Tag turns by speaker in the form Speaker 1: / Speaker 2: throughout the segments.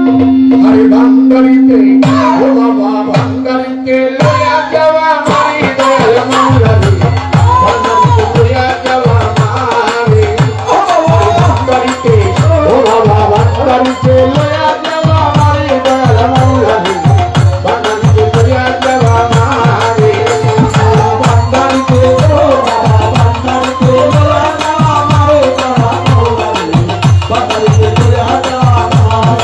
Speaker 1: আরে ভান্ডারিতে ও বাবা ভান্ডারিতে লয়া যাওয়া মারি দয়াল মাওলারে ভান্ডারিতে লয়া যাওয়া মারি ভান্ডারিতে ও বাবা ভান্ডারিতে লয়া যাওয়া মারি দয়াল মাওলারে ভান্ডারিতে লয়া যাওয়া মারি ভান্ডারিতে ও বাবা ভান্ডারিতে লয়া যাওয়া মারি দয়াল মাওলারে ভান্ডারিতে লয়া যাওয়া মারি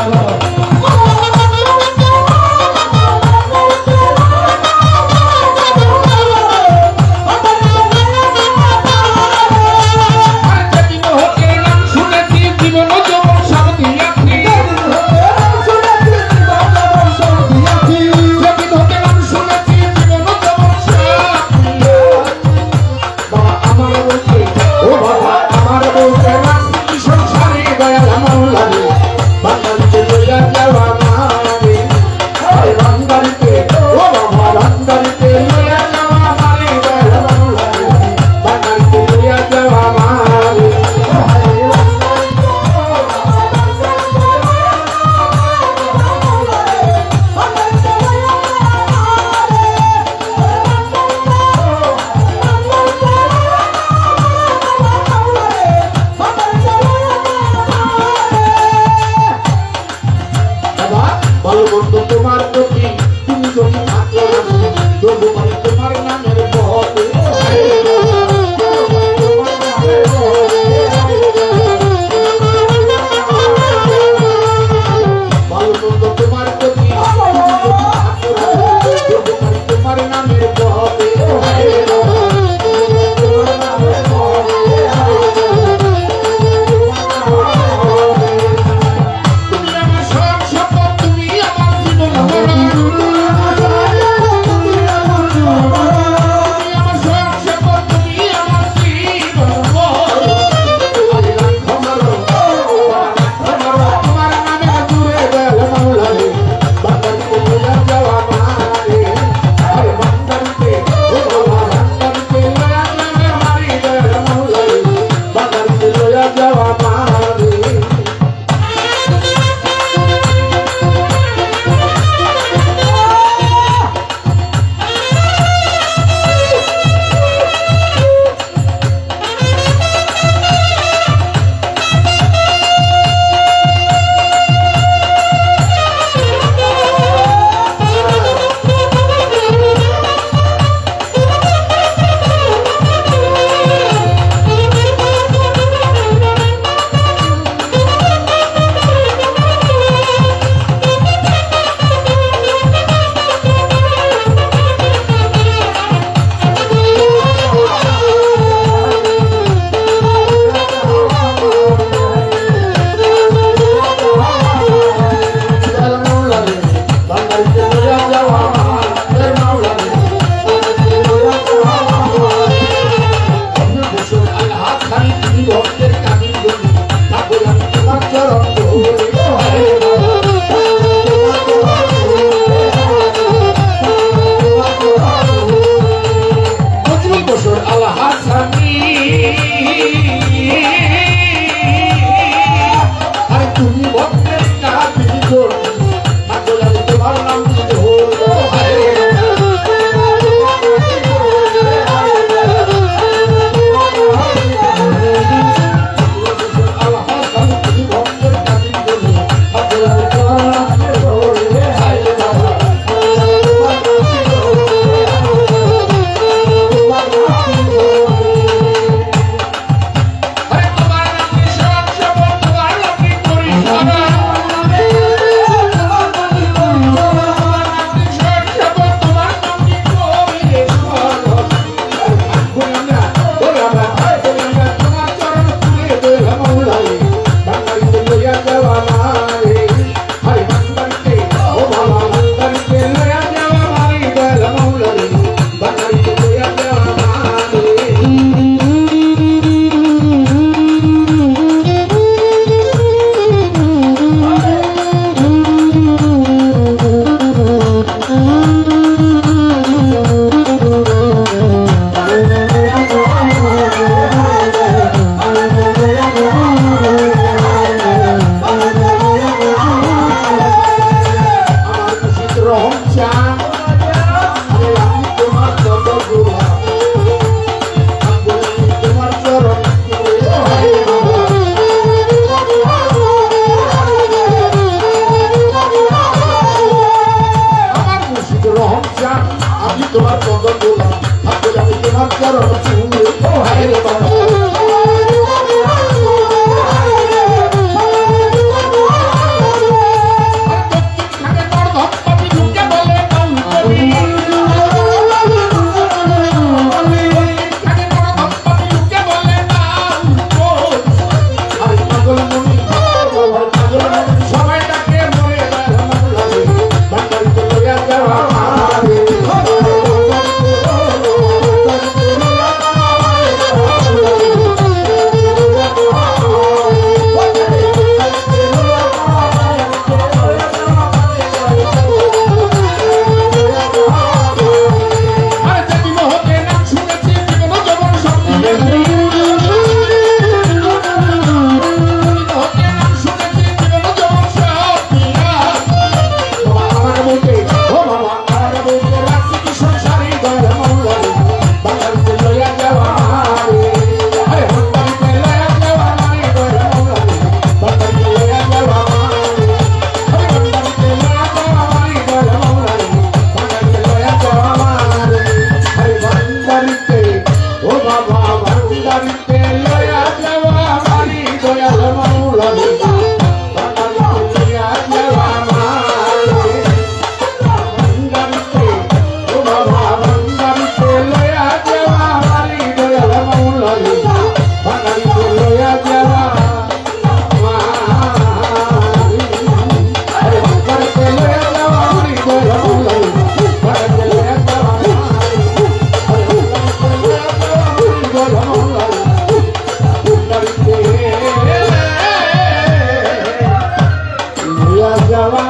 Speaker 1: যাওয়া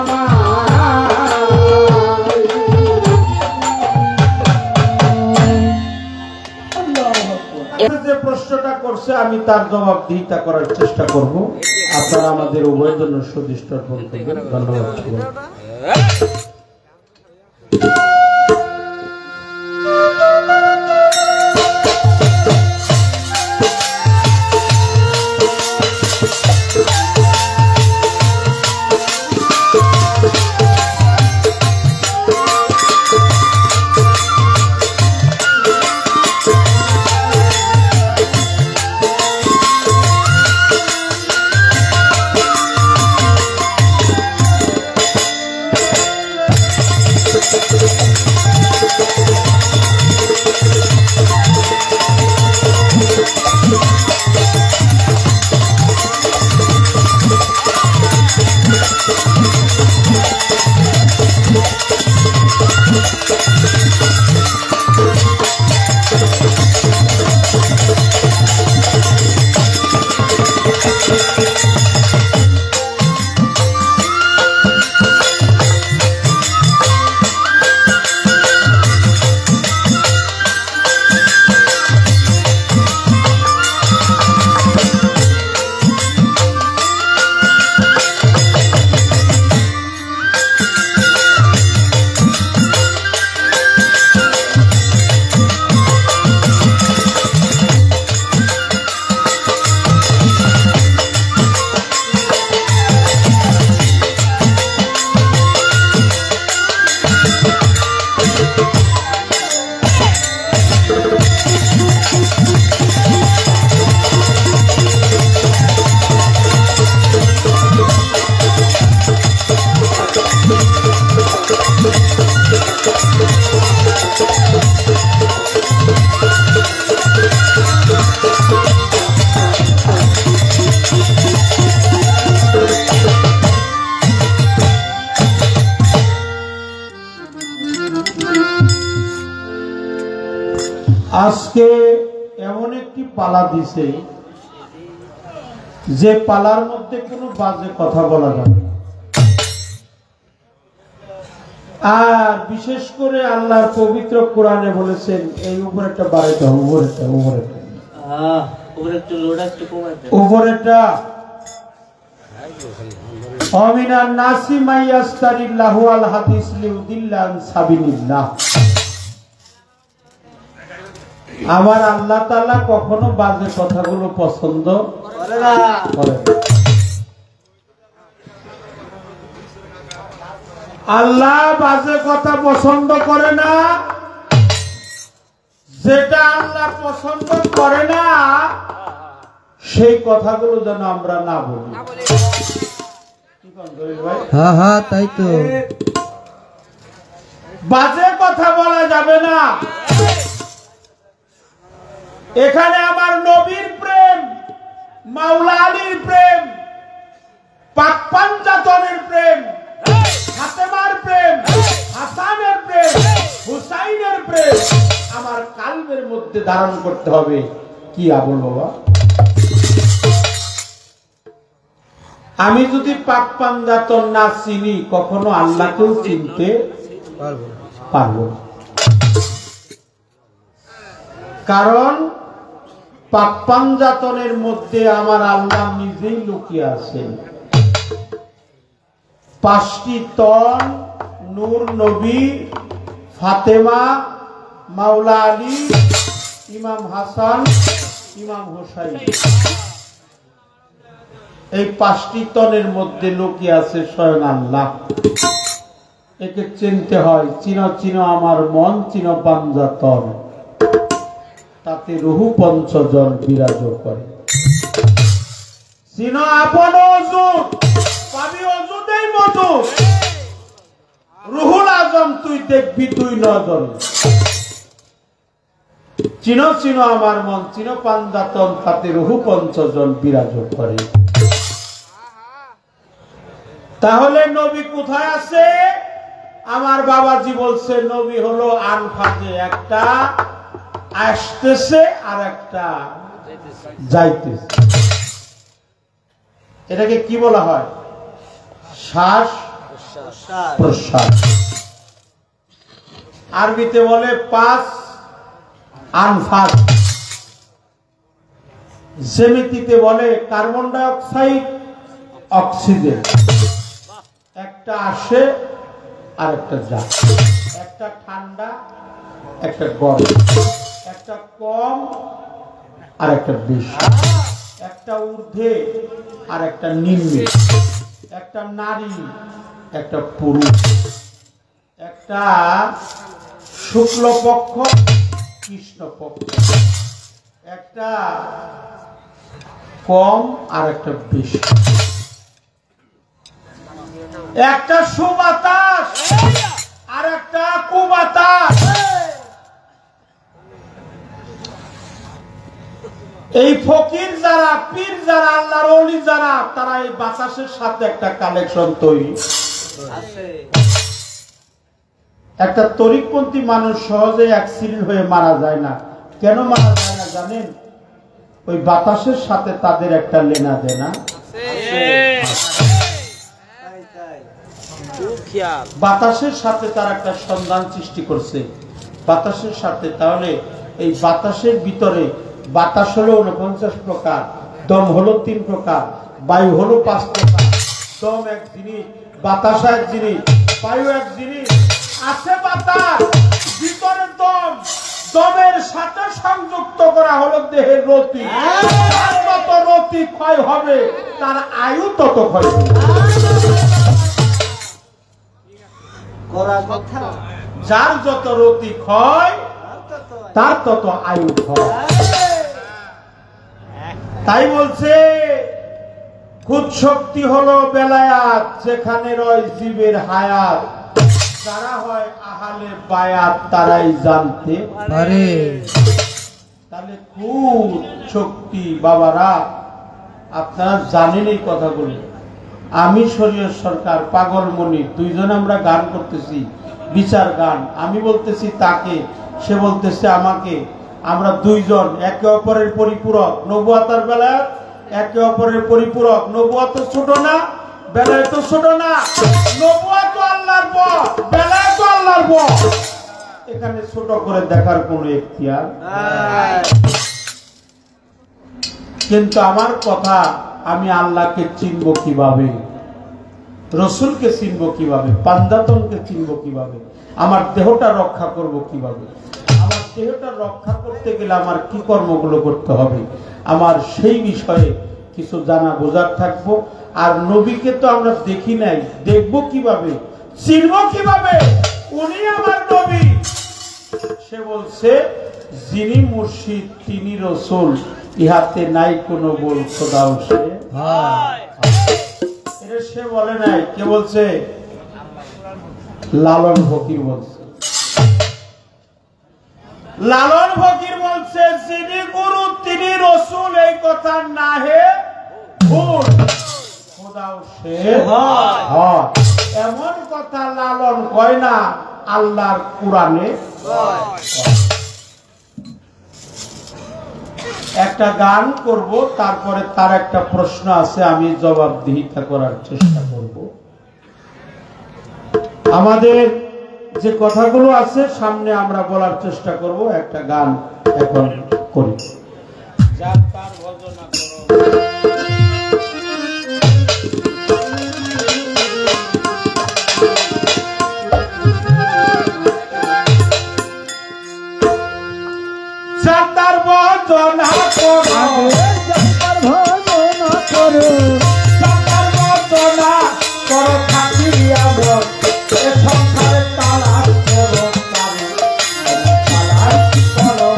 Speaker 1: যে প্রশ্নটা করছে আমি তার জবাবদিহিতা করার চেষ্টা করব। আপনারা আমাদের উভয়ের জন্য সুদৃষ্ট অর্পণ করবেন। ধন্যবাদ। আজকে এমন একটি পালা দিছে যে পালার মধ্যে কোনো বাজে কথা বলা যাবে না। আর বিশেষ করে আল্লাহর পবিত্র কোরআনে বলেছেন এই উপরেরটা বাড়াইতে হবে, উপরেরটা অমিনান নাসি মাইয়াস্তারিল্লাহু আল হাদিস লিউদিল্লাহ আন সাবিলিল্লাহ। আমার আল্লাহ তাআলা কখনো বাজে কথাগুলো পছন্দ করে না। আল্লাহ বাজে কথা পছন্দ করে না। যেটা আল্লাহ পছন্দ করে না সেই কথাগুলো যেন আমরা না বলি।
Speaker 2: হ্যাঁ হ্যাঁ তাই তো,
Speaker 1: বাজে কথা বলা যাবে না। এখানে আমার নবীর প্রেম, মাওলা আলীর প্রেম, পাক পাঞ্জাতনের প্রেম, ফাতেমার প্রেম, হাসানের প্রেম, হুসাইনের প্রেম আমার কালবের মধ্যে ধারণ করতে হবে। কি আবুল বাবা, আমি যদি পাক পাঞ্জাতন না চিনি কখনো আল্লাহকেও চিনতে পারবো না। কারণ পাক পাঞ্জাতনের মধ্যে আমার আল্লাহ নিজেই লুকিয়ে আছেন। 5টি তন নূর নবী, ফাতেমা, মাওলা আলী, ইমাম হাসান, ইমাম হুসাইন, এই 5টি তনের মধ্যে লুকিয়ে আছে স্বয়ং আল্লাহ। একে চিনতে হয়। চিনো চিনো আমার মন, চিনো পাঞ্জাতন, তাতে রুহু পঞ্চজন বিরাজ করে। চিনো আপন ওজুদ, পাবি ওজুদেই মধু, রুহুল আজম তুই দেখবি তুই নজর। চিনো চিনো আমার মন, চিনো পাঞ্জাতন, তাতে রুহু পঞ্চজন বিরাজ করে। তাহলে নবী কোথায় আছে? আমার বাবাজি বলছে নবী হলো আনফাজে, একটা আসতেছে আর একটা যাইতেছে। এটাকে কি বলা হয়? শ্বাস প্রশ্বাস। আরবিতে বলে 5 আনফাস, জ্যামিতিতে বলে কার্বন ডাই অক্সাইড, অক্সিজেন। একটা আসে আর একটা যায়, একটা ঠান্ডা একটা গরম, একটা কম আর একটা বেশি, একটা ঊর্ধ্বে আর একটা নিম্নে, একটা নারী একটা পুরুষ, একটা শুক্লপক্ষ কৃষ্ণপক্ষ, একটা কম আর একটা বেশি, একটা সুবাতাস আর একটা কুবাতাস। এই ফকির যারা, পীর যারা, আল্লাহর ওলি যারা, তারা এই বাতাসের সাথে একটা কানেকশন তৈরি। একটা তরিকপন্থী মানুষ সহজে অ্যাক্সিডেন্ট হয়ে মারা যায় না। কেন মারা যায় না জানেন? ওই বাতাসের সাথে তাদের একটা লেনা দেনা। বাতাসের সাথে তার একটা সন্ধান সৃষ্টি করছে, বাতাসের সাথে। তাহলে এই বাতাসের ভিতরে, বাতাস হলো 49 প্রকার, দম হলো 3 প্রকার, বায়ু হলো 5 প্রকার। দম এক জিনিস, বাতাস এক জিনিস, বায়ু এক জিনিস। আছে বাতাস, ভিতরে দম, দমের সাথে সংযুক্ত করা হলো দেহের রতি। তার যত রতি ক্ষয় হবে তার আয়ু তত ক্ষয় হবে। যার যত রতি ক্ষয় তার তত আয়ু ক্ষয়। তাই বলছে খুদ শক্তি হলো বেলায়াত, যেখানে রয় জীবের হায়াত। যারা হয় আহালে বায়াত তারাই জানতে পারে। তাহলে খুদ শক্তি বাবারা, আপনারা জানেন এই কথাগুলি। আমি শরীয়ত সরকার, পাগল মনির, দুইজন আমরা গান করতেছি, বিচার গান। আমি বলতেছি তাকে, সে বলতেছে আমাকে। আমরা দুইজন একে অপরের পরিপূরক। নবুয়াতার বেলায় একে অপরের পরিপূরক। নবুয়াত ছোট না, বেলায় তো ছোট না। নবুয়াত আল্লাহর পথ, বেলায় তো আল্লাহর পথ। এখানে ছোট করে দেখার কোনো এখতিয়ার। কিন্তু আমার কথা, আমি আল্লাহকে চিনব কিভাবে, রসুলকে চিনব কিভাবে, পাঞ্জাতনকে চিনব কিভাবে, আমার দেহটা রক্ষা করব কিভাবে, আমার দেহটা রক্ষা করতে গেলে আমার কি কর্মগুলো করতে হবে, আমার সেই বিষয়ে কিছু জানা বোঝার থাকবো। আর নবীকে তো আমরা দেখি নাই, দেখবো কিভাবে, চিনব কিভাবে? উনি আমার নবী। সে বলছে যিনি মুর্শিদ তিনি রসুল, ইহাতে নাই কোনো বল খোদাও সে। এটা সে বলে নাই, কে বলছে? লালন ফকির বলছে। লালন ফকির বলছে যিনি গুরু তিনি রসুল, এই কথা না হে ভুল, খোদাও সে হয়। এমন কথা লালন কয় না, আল্লাহর কুরআনে। একটা গান করব, তারপরে তার একটা প্রশ্ন আছে, আমি জবাবদিহিতা করার চেষ্টা করব। আমাদের যে কথাগুলো আছে সামনে আমরা বলার চেষ্টা করব। একটা গান এখন করি। যার তার ভজনা করো। যাতার ভজনা করো, যাতার ভজনা করো, যাতার ভজনা করো, থাকিয়া বল এ সংসারে তালাশ করো, তালাশ করো।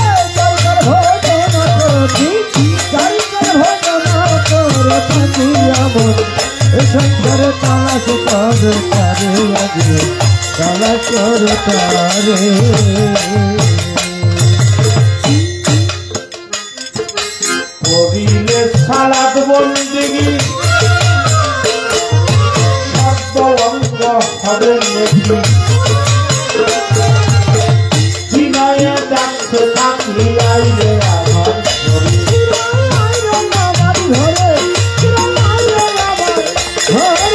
Speaker 1: যাতার ভজনা করো, যাতার ভজনা করো, থাকিয়া বল এ সংসারে তালাশ করো, তালাশ করো তারে। করিলে সালাত বন্দেগী, শব্দ অঙ্গ হবে নেকি, বিনয়ে ডাকছে থাকি আইলে আমার ঘরে, আমার ঘরে, আমার ঘরে।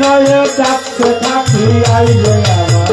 Speaker 1: হৃদয়ে ডাকতে থাকি আইরে আমার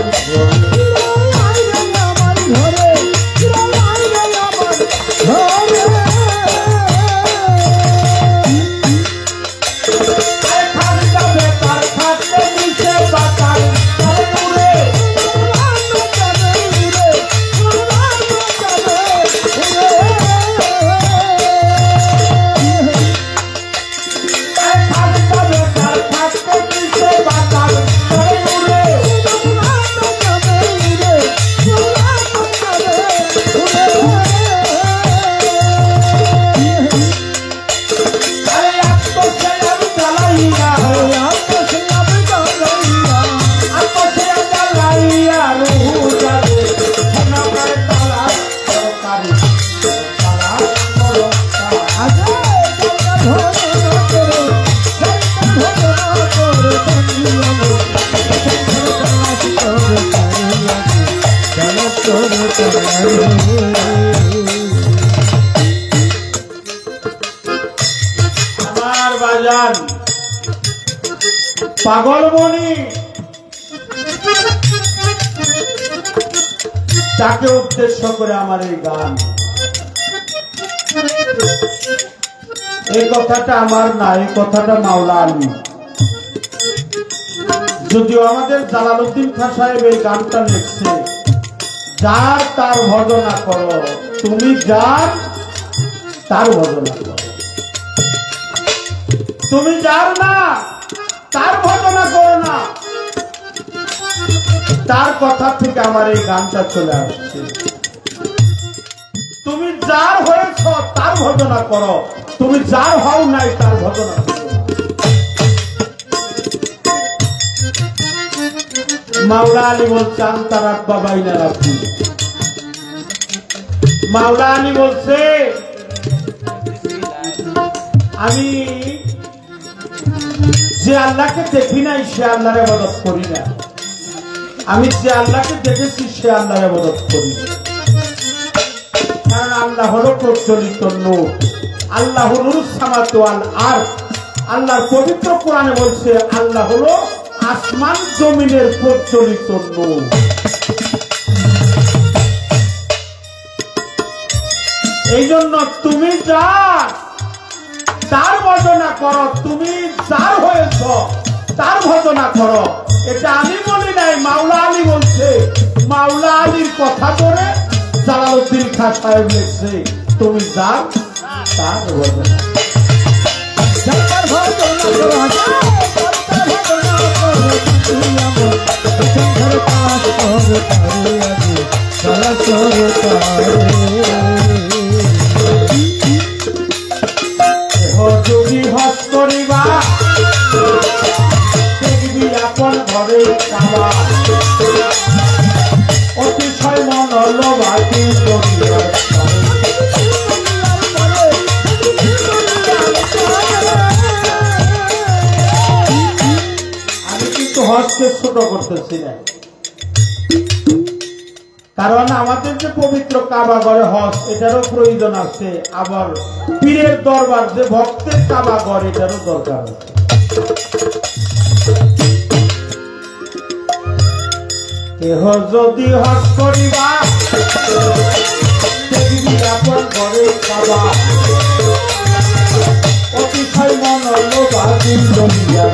Speaker 1: আমার বাজান পাগলমণি তাকে উদ্দেশ্য করে আমার এই গান। এই কথাটা আমার না, এই কথাটা মাওলা আলী। যদিও আমাদের জালালউদ্দিন খাঁ সাহেব এই গানটা লিখছে, যার তার ভজনা করো, তুমি যার তার ভজনা করো, তুমি যার না তার ভজনা করো না। তার কথা থেকে আমার এই গানটা চলে আসছে। তুমি যার হয়েছ তার ভজনা করো, তুমি যার হও নাই তার ভজনা করো। মাওলা আলী বলছে তারাক বাবাই না রাখি। মাওলা আলী বলছে আমি যে আল্লাহকে দেখি নাই সে আল্লাহর ইবাদত করি না, আমি যে আল্লাহকে দেখেছি সে আল্লাহর ইবাদত করি। কারণ আল্লাহ হলো প্রচলিত নূর, আল্লাহ হলো সামাওয়াত ওয়াল আরদ। আল্লাহর পবিত্র কোরআনে বলছে আল্লাহ হলো আসমান জমিনের প্রচলিত নূর। এই জন্য তুমি যার তার ভজনা করো, তুমি যার হয়েছ তার ভজনা করো। এটা আমি বলি নাই, মাওলা আলী বলছে। মাওলা আলীর কথা ধরে জালালউদ্দিন খাঁ সাহেব লিখছে, তুমি যার তার ভজনা। যদি হজ করিবা দেখবি আপন ঘরে কাবা, অতিশয় মন লোভাতি আমি কিন্তু হজকে ছোট করতেছি না, কারণ আমাদের যে পবিত্র কাবা ঘরে হজ এটারও প্রয়োজন আছে, আবার পীরের দরবার যে ভক্তের কাবা ঘর এটারও দরকার আছে। কেহ যদি হজ করিবা দেখবি আপন ঘরে কাবা, অতিশয় মন লোভাতি দুনিয়ার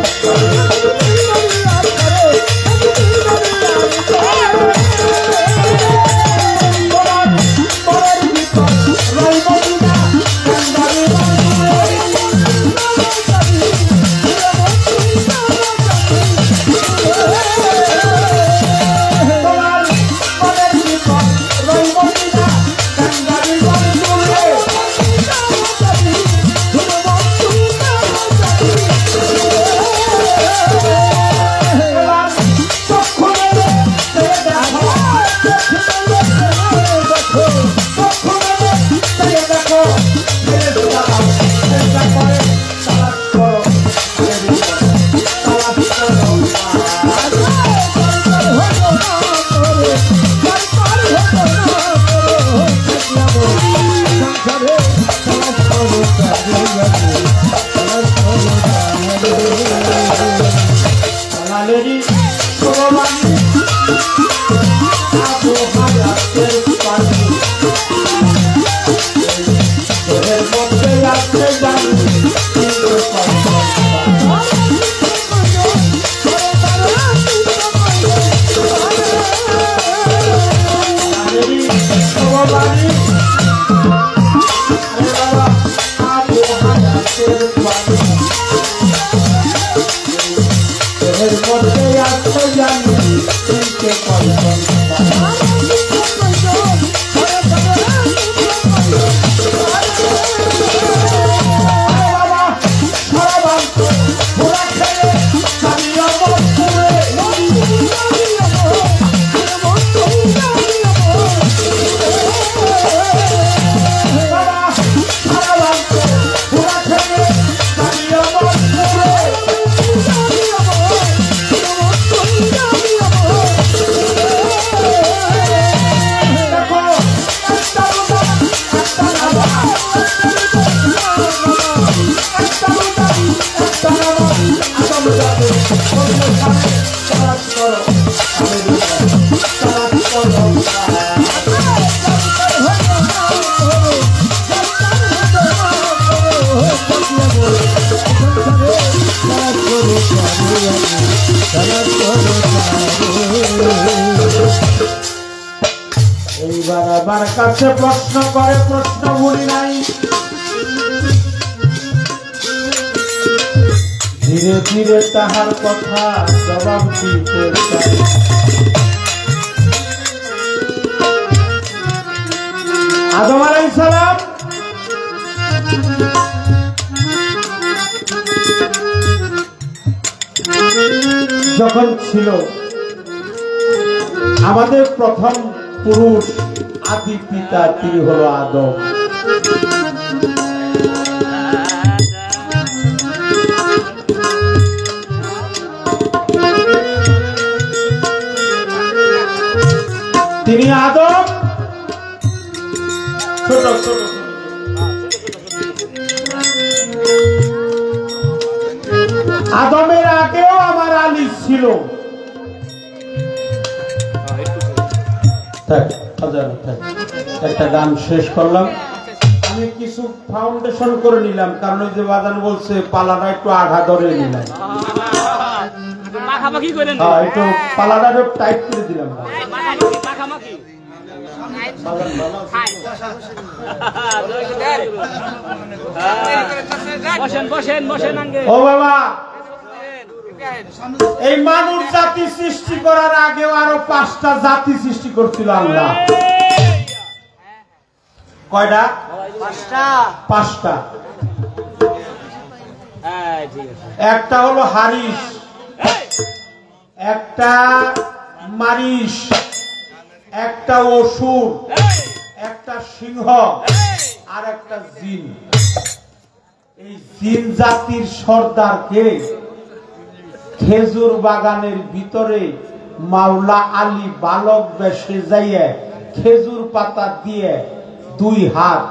Speaker 1: কালেরই প্রমাণী আবু হায়াতের পানি দেহের মধ্যে আছে জানি এর মধ্যে আছে জানি চিনতে পারবেন এইবার আমার কাছে প্রশ্ন করে প্রশ্ন ভুলি নাই ধীরে ধীরে তাহার কথা জবাব দিতে চাই আদম আলাইহিস সালাম যখন ছিল আমাদের প্রথম পুরুষ আদি পিতা তিনি হলো আদম তিনি আদম ছোট ছোট আদমের আগেও আমার আলী ছিল একটা গান শেষ করলাম আমি কিছু ফাউন্ডেশন করে নিলাম কারণ ওই যে বাজান বলছে পালাটা একটু আঘা ধরে নিলাম একটু পালাটা টাইট করে দিলাম ও বাবা এই মানুষ জাতি সৃষ্টি করার আগেও আরো 5টা জাতি সৃষ্টি করছিল আল্লাহ কয়টা 5টা একটা হলো হারিস একটা মারিস একটা অসুর একটা সিংহ আর একটা জিন এই জিন জাতির সর্দারকে খেজুর বাগানের ভিতরে মাওলা আলী বালক বেশে যাইয়ে খেজুর পাতা দিয়ে 2 হাত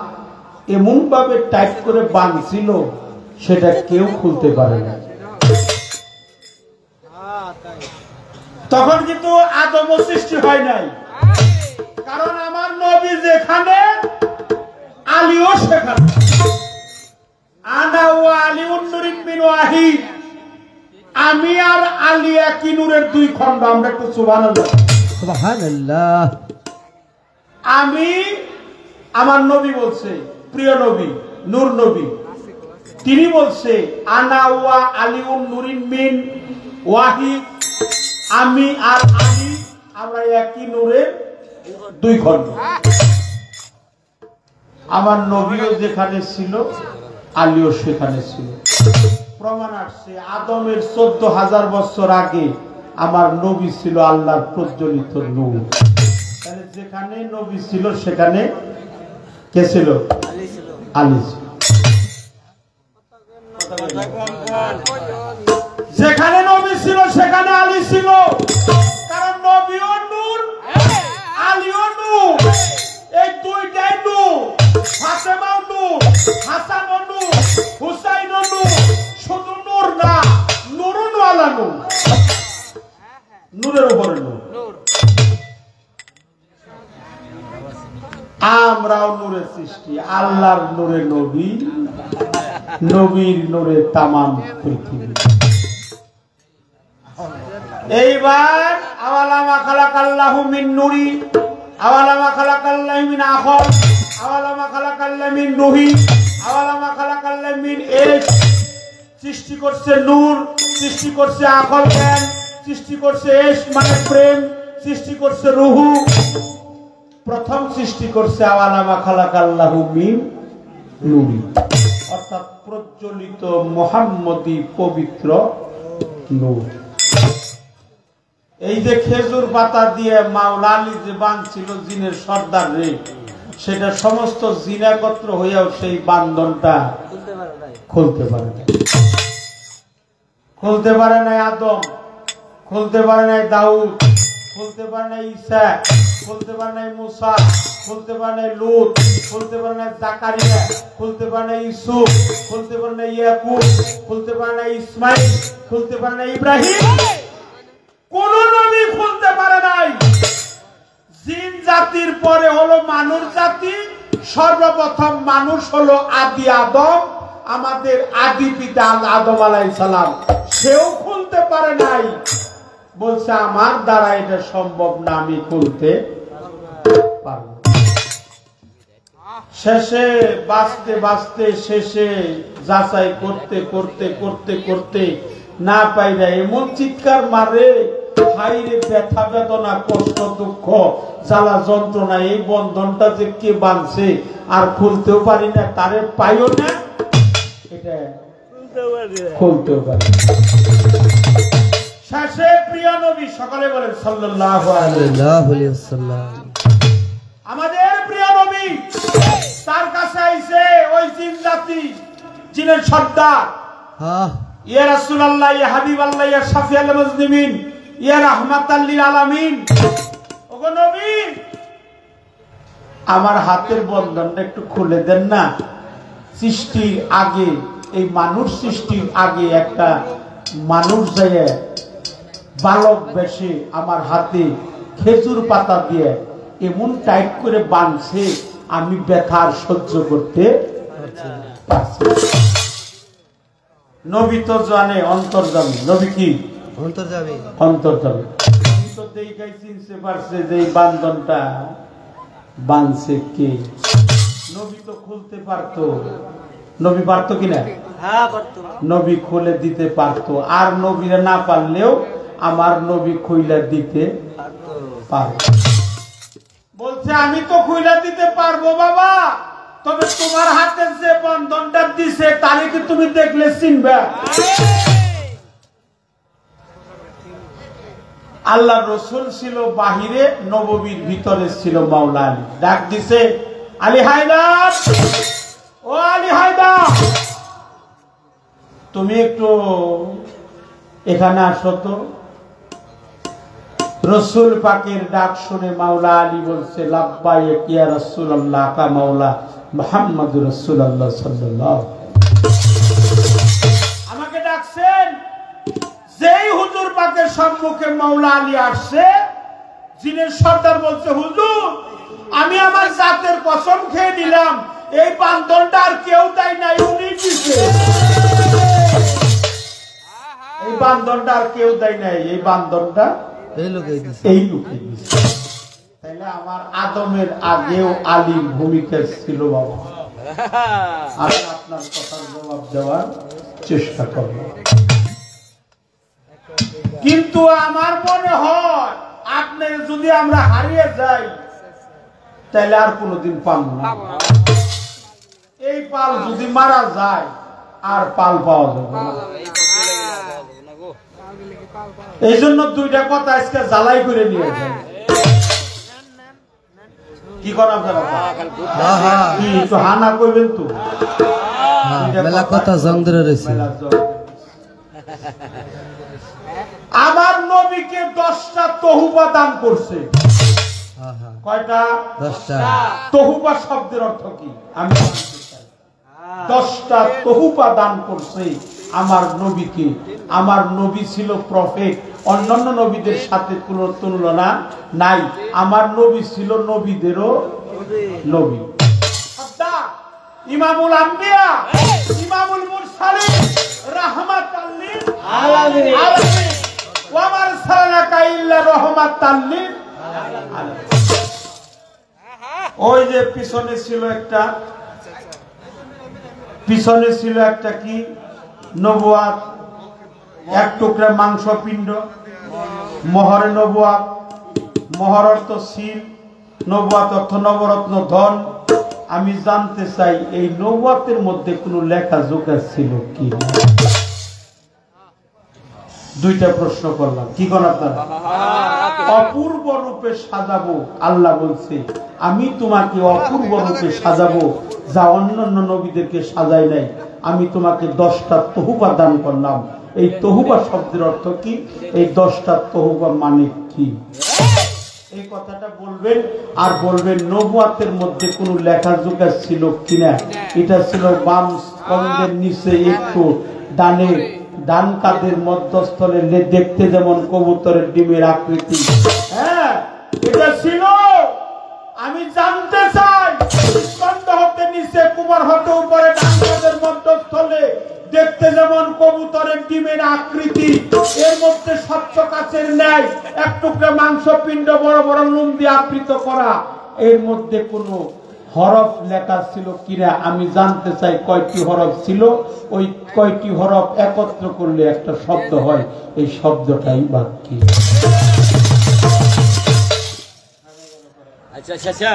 Speaker 1: এমন ভাবে টাইট করে বাঁধছিল সেটা কেউ খুলতে পারে না তখন কিন্তু আদম সৃষ্টি হয় নাই কারণ আমার নবী যেখানে আলীও সেখানে আনা ওয়া আলিউন নূরিন মিন ওয়াহিদ আমি আর আলী একই নূরের 2 খণ্ড আমরা একটু সুবহানাল্লাহ
Speaker 2: সুবহানাল্লাহ
Speaker 1: আমি আমার নবী বলছে প্রিয় নবী নূর নবী তিনি বলছে আনা ওয়া আলিউন নূরিন মিন ওয়াহিদ আমি আর আলী আমরা একই নূরের 2 খণ্ড আমার নবীও যেখানে ছিল আলীও সেখানে ছিল প্রমাণ আসছে আদমের 14,000 বছর আগে আমার নবী ছিল আল্লাহর প্রজ্বলিত নূর তাহলে যেখানে নবী ছিল সেখানে কে ছিল আলী ছিল যেখানে নবী ছিল সেখানে আলী ছিল কারণ নবীও নূর আলীও নূর এই 2টাই নূর ফাতেমাও নূর হাসানও নূর হুসাইনও নূর শুধু নূর না নুরুন ওয়ালা নূর নূরের উপরে নূর। আমরাও নূরের সৃষ্টি, আল্লাহর নূরে নবী, নবীর নূরে তামাম পৃথিবী। এইবার আওয়ালামা খালাকাল্লাহু মিন নূরি, আওয়ালামা খালাকাল্লাহু মিন আখর, আওয়ালামা খালাকাল্লাহু মিন রুহি, আওয়ালামা খালাকাল্লাহু মিন ইশ। সৃষ্টি করছে নূর, সৃষ্টি করছে আকল জ্ঞান, সৃষ্টি করছে ইশ মানে প্রেম, সৃষ্টি করছে রুহু। প্রথম সৃষ্টি করছে আওয়ালামা খালাকাল্লাহু মিন নূরি, অর্থাৎ প্রজ্বলিত মুহাম্মদী পবিত্র নূর। এই যে খেজুর পাতা দিয়ে মাওলা আলী যে বাঁধছিল জিনের সর্দার রে, সেটা সমস্ত জিন একত্র হইয়াও সেই বান্ধনটা খুলতে পারে না। খুলতে পারে নাই আদম, খুলতে পারে নাই দাউদ, খুলতে পারে নাই ঈসা, খুলতে পারে নাই মুসা, খুলতে পারে নাই লূত, খুলতে পারে নাই জাকারিয়া, খুলতে পারে নাই ইউসুফ, খুলতে পারে নাই ইয়াকুব, খুলতে পারে নাই ইসমাইল, খুলতে পারে নাই ইব্রাহিম। কোন নবী খুলতে পারে নাই। জিন জাতির পরে হলো মানুষ জাতি, সর্বপ্রথম মানুষ হলো আদি আদম, আমাদের আদি পিতা আদম আলাইহিস সালাম, সেও খুলতে পারে নাই। বলছে আমার দ্বারা এটা সম্ভব না, আমি খুলতে পারব। শেষে বাঁচতে বাঁচতে শেষে যাচাই করতে করতে করতে করতে না পাইরা এমন চিৎকার মারে, হাইরে ব্যথা বেদনা কষ্ট দুঃখ জ্বালা যন্ত্রণা, এই বন্ধনটা যে কে বাঁধছে আর খুলতেও পারি না, তারে পাইও না, এটা খুলতেও পারি। শেষে প্রিয় নবী সকালে বলেন সাল্লাল্লাহু আলাইহি ওয়াসাল্লাম, আমাদের প্রিয় নবী তার কাছে আইছে ওই জিন জাতি, জিনের সর্দার, ইয়া রাসূলুল্লাহ, ইয়া হাবিবাল্লাহ, ইয়া শাফিউল মুজনিমিন, ইয়া রাহমাতাল লিল আলামিন। ওগো নবী, আমার হাতের বন্ধনটা একটু খুলে দেন না। সৃষ্টির আগে, এই মানুষ সৃষ্টির আগে একটা মানুষ যায় বালক বেশে আমার হাতে খেজুর পাতা দিয়ে এমন টাইট করে বাঁধছে, আমি ব্যথা সহ্য করতে পারছি। নবী তো জানে অন্তর্যামী। নবী কি অন্তর্যামী? অন্তর্যামী তো দেখাই চিনতে পারছে যে এই বান্ধনটা বাঁধছে কে। নবী তো খুলতে পারতো, নবী পারতো কিনা? হ্যাঁ পারতো, নবী খুলে দিতে পারতো। আর নবীরা না পারলেও আমার নবী খুইলা দিতে পারতো। বলছে আমি তো খুইলা দিতে পারবো বাবা, তবে তোমার হাতে যে বন্ধনটা দিছে তারে কি তুমি দেখলে চিনবে? আল্লাহ রসুল ছিল বাহিরে, নববীর ভিতরে ছিল মাওলা আলী। ডাক দিছে, আলী হায়দার, ও আলী হায়দার, তুমি একটু এখানে আসো তো। রসুল পাকের ডাক শুনে মাওলা আলী বলছে, লাব্বাইক ইয়া রাসূলুল্লাহ, কা মাওলা মুহাম্মদুর রাসূলুল্লাহ সাল্লাল্লাহু। আমাকে ডাকছেন। যেই হুজুর পাকের সম্মুখে মাওলা আলী আসছে, জিনের সর্দার বলছে, হুজুর আমি আমার জাতের কসম খেয়ে নিলাম, এই বান্ধনটা আর কেউ দেয় নাই, উনি দিছে। এই বান্ধনটা আর কেউ দেয় নাই, এই বান্ধনটা এই লোকে দিছে। তাইলে আমার আদমের আগেও আলীর ভূমিকা ছিল বাবা। আমি আপনার কথার জবাব দেওয়ার চেষ্টা করব, কিন্তু আমার মনে হয় আপনি যদি আমরা হারিয়ে যাই তাহলে আর কোনোদিন পাব না। এই পাল যদি মারা যায় আর পাল পাওয়া যাবে না। এই জন্য দুইটা কথা আজকে জ্বালাই করে নিয়ে যায়। কি করেন আপনারা? একটু হানা করবেন তো, মেলা কথা জং ধরে রয়েছে। আমার নবীকে 10টা তহুবা দান করছে। কয়টা? 10টা। তহুবা শব্দের অর্থ কি আমি 10টা তহুবা দান করছে। আমার নবীকে। আমার নবী ছিল প্রফেট, অন্যান্য নবীদের সাথে কোনো তুলনা নাই। আমার নবী ছিল নবীদেরও নবী। ইমামুল আম্বিয়া, ইমামুল মুরসালিন, রাহমাতাল লিল আলামিন, ওয়া মা আরসালনাকা ইল্লা রাহমাতাল লিল আলামিন। ওই যে পিছনে ছিল একটা কি নবুয়াত, এক টুকরা মাংস পিণ্ড, মোহরে নবুয়াত। মোহর অর্থ সিল, নবুয়াত অর্থ নবরত্ন ধন। আমি জানতে চাই এই নবুয়াতের মধ্যে কোনো লেখা জোকা ছিল কি? দুইটা প্রশ্ন করলাম, কি কোন আপনারা? অপূর্ব রূপে সাজাবো, আল্লাহ বলছে আমি তোমাকে অপূর্ব রূপে সাজাবো, যা অন্যান্য নবীদেরকে সাজাই নাই। আমি তোমাকে 10টা তহুবা দান করলাম। এই তহুবা শব্দের অর্থ কি? এই 10টা তহুবা মানে কি? এই কথাটা বলবেন। আর বলবেন নবুয়াতের মধ্যে কোনো লেখা জোকা ছিল কিনা। এটা ছিল বাম স্তম্ভের নিচে একটু ডানে, ডান কাঁধের মধ্যস্থলে দেখতে যেমন কবুতরের ডিমের আকৃতি। হ্যাঁ, এটা ছিল। আমি জানতে চাই স্কন্ধ হতে নিচে, কুমার হতে উপরে, ডান কাঁধের মধ্যস্থলে দেখতে যেমন কবুতরের ডিমের আকৃতি, এর মধ্যে স্বচ্ছ কাচের ন্যায় এক টুকরা মাংস পিণ্ড বড় বড় নুন দিয়ে আবৃত করা, এর মধ্যে কোনো হরফ লেখা ছিল কিনা আমি জানতে চাই। কয়টি হরফ ছিল? ওই কয়টি হরফ একত্র করলে একটা শব্দ হয়, এই শব্দটাই বাক্য।
Speaker 3: আচ্ছা আচ্ছা আচ্ছা,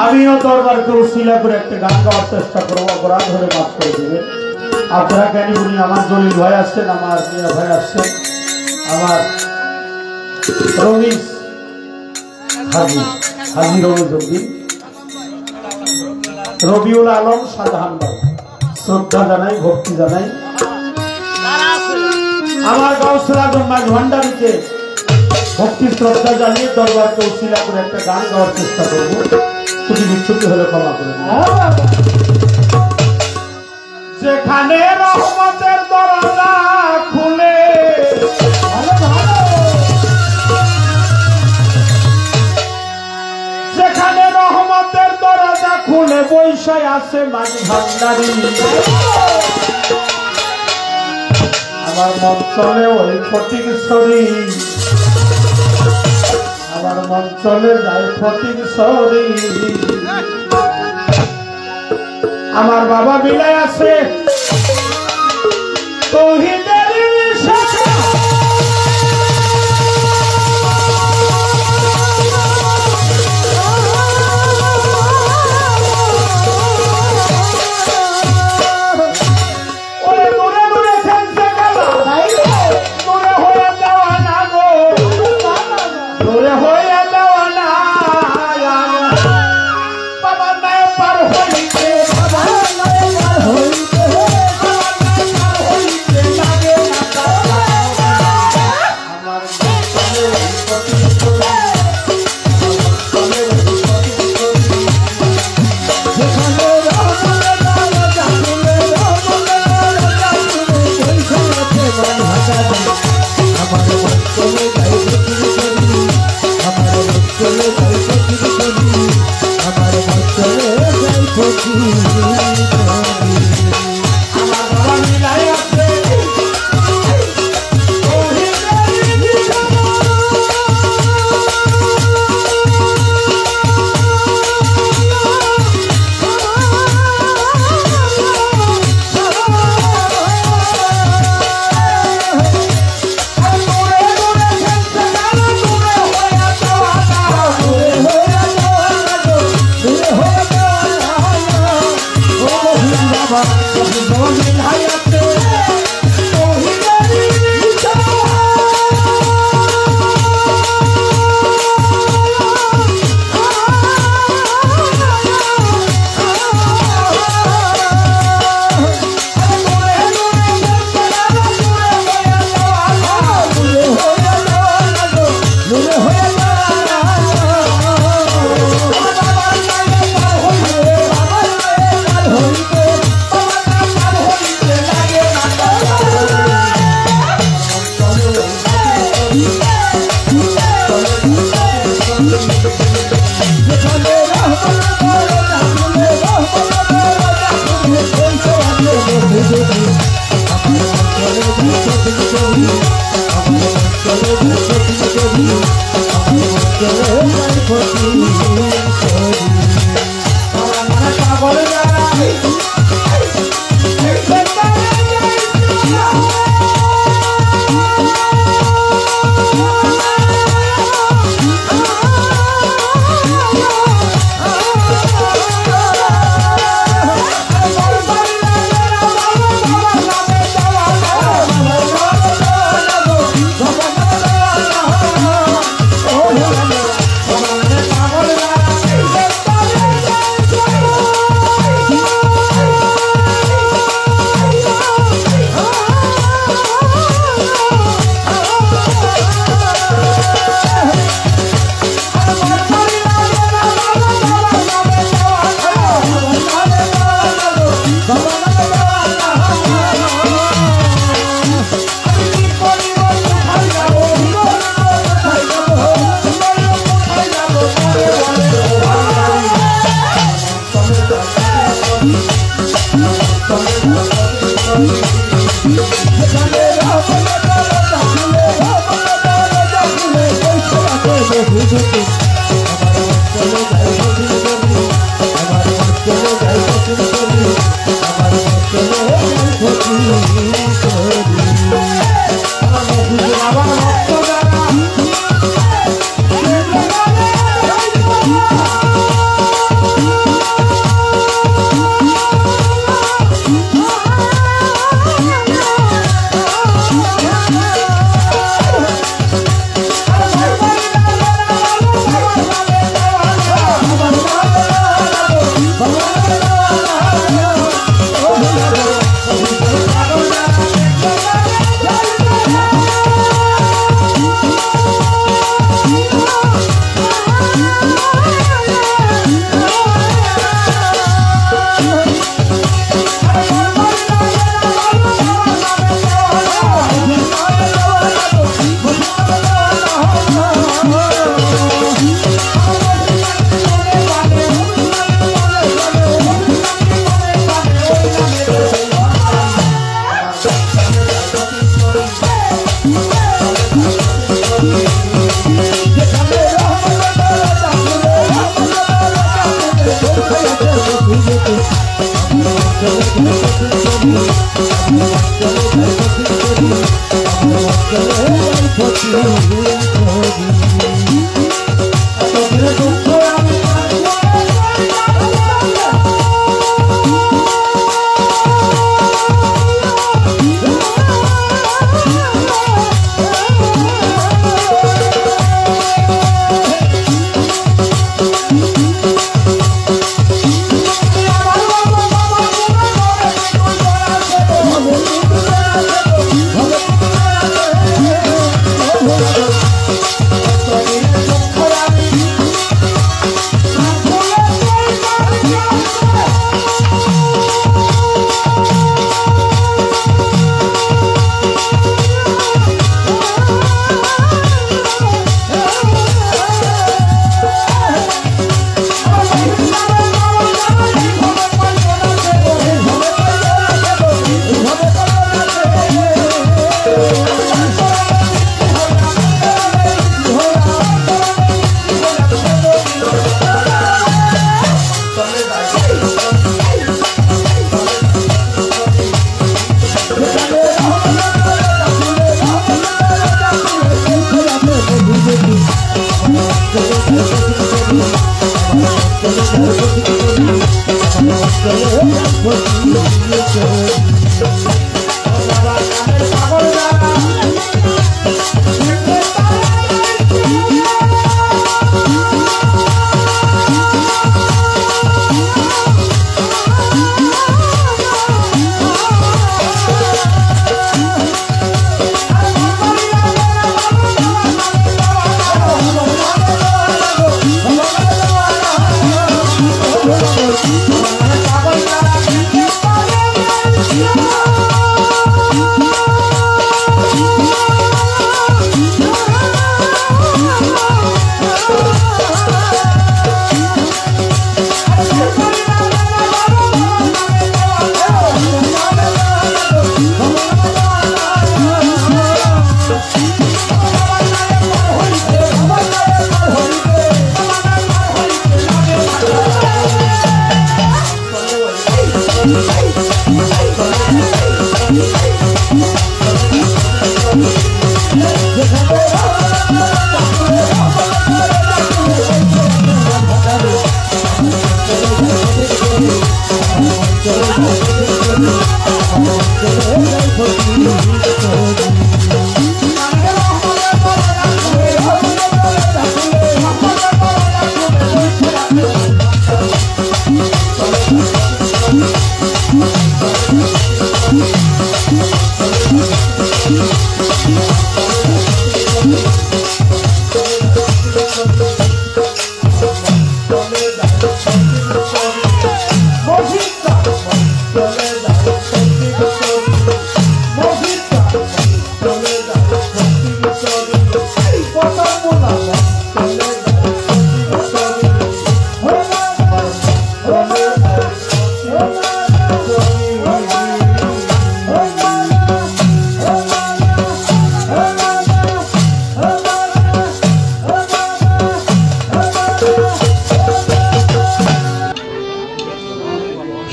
Speaker 1: আমিও দরবারকে উসিলা করে একটা গান গাওয়ার চেষ্টা করবো, অপরাধ ধরে মাফ করে দেবেন। আপনারা কেন বলি, আমার জলিল ভাই আসছেন, আমার মিয়া ভাই আসছেন, আমার রমিজ হাজি রমিজ উদ্দিন, রবিউল আলম শাহজাহান ভাই, শ্রদ্ধা জানাই, ভক্তি জানাই। আমার গাউসুল আজম মাঝ ভান্ডারীকে ভক্তি শ্রদ্ধা জানিয়ে দরবারকে উসিলা করে একটা গান গাওয়ার চেষ্টা করবো। ছুটি বিচ্ছুটি হলে ক্ষমা করে। যেখানে রহমতের দরজা খুলে, যেখানে রহমতের দরজা খুলে বৈশায় আছে মাঝ ভান্ডারী, আমার মন চলে ওই ফটিক ছড়ি, আমার মন চলে যায় ফটিক ছড়ি। আমার বাবা বিলাই আছে তৌহিদের শাখা, ওরে দূরে দূরে খেলছে খেলা, দূরে হয়ে যাওয়া না গো, দূরে হয়ে যাওয়া না। বাবা নাই পার হইতে, বাবা নাই পার হইতে, বাবা নাই পার হইতে লাগে না কাটা। আমার চলে প্রতি চলে, চলে প্রতি চলে, যেখানে রহমতের দরজা খুলে, রহমতের দরজা খুলে বৈশাখ আছে মন ভাটা। আমার মন চলে যায় প্রতি চলে, আমার মন চলে যায় প্রতি চলে, আমার মন চলে যায় প্রতি চলে। আমার বাবা মিলাই আছে দূরে দূরে খেলছে খেলা, দূরে হয়ে যাওয়া না, দূরে হয়ে যাওয়া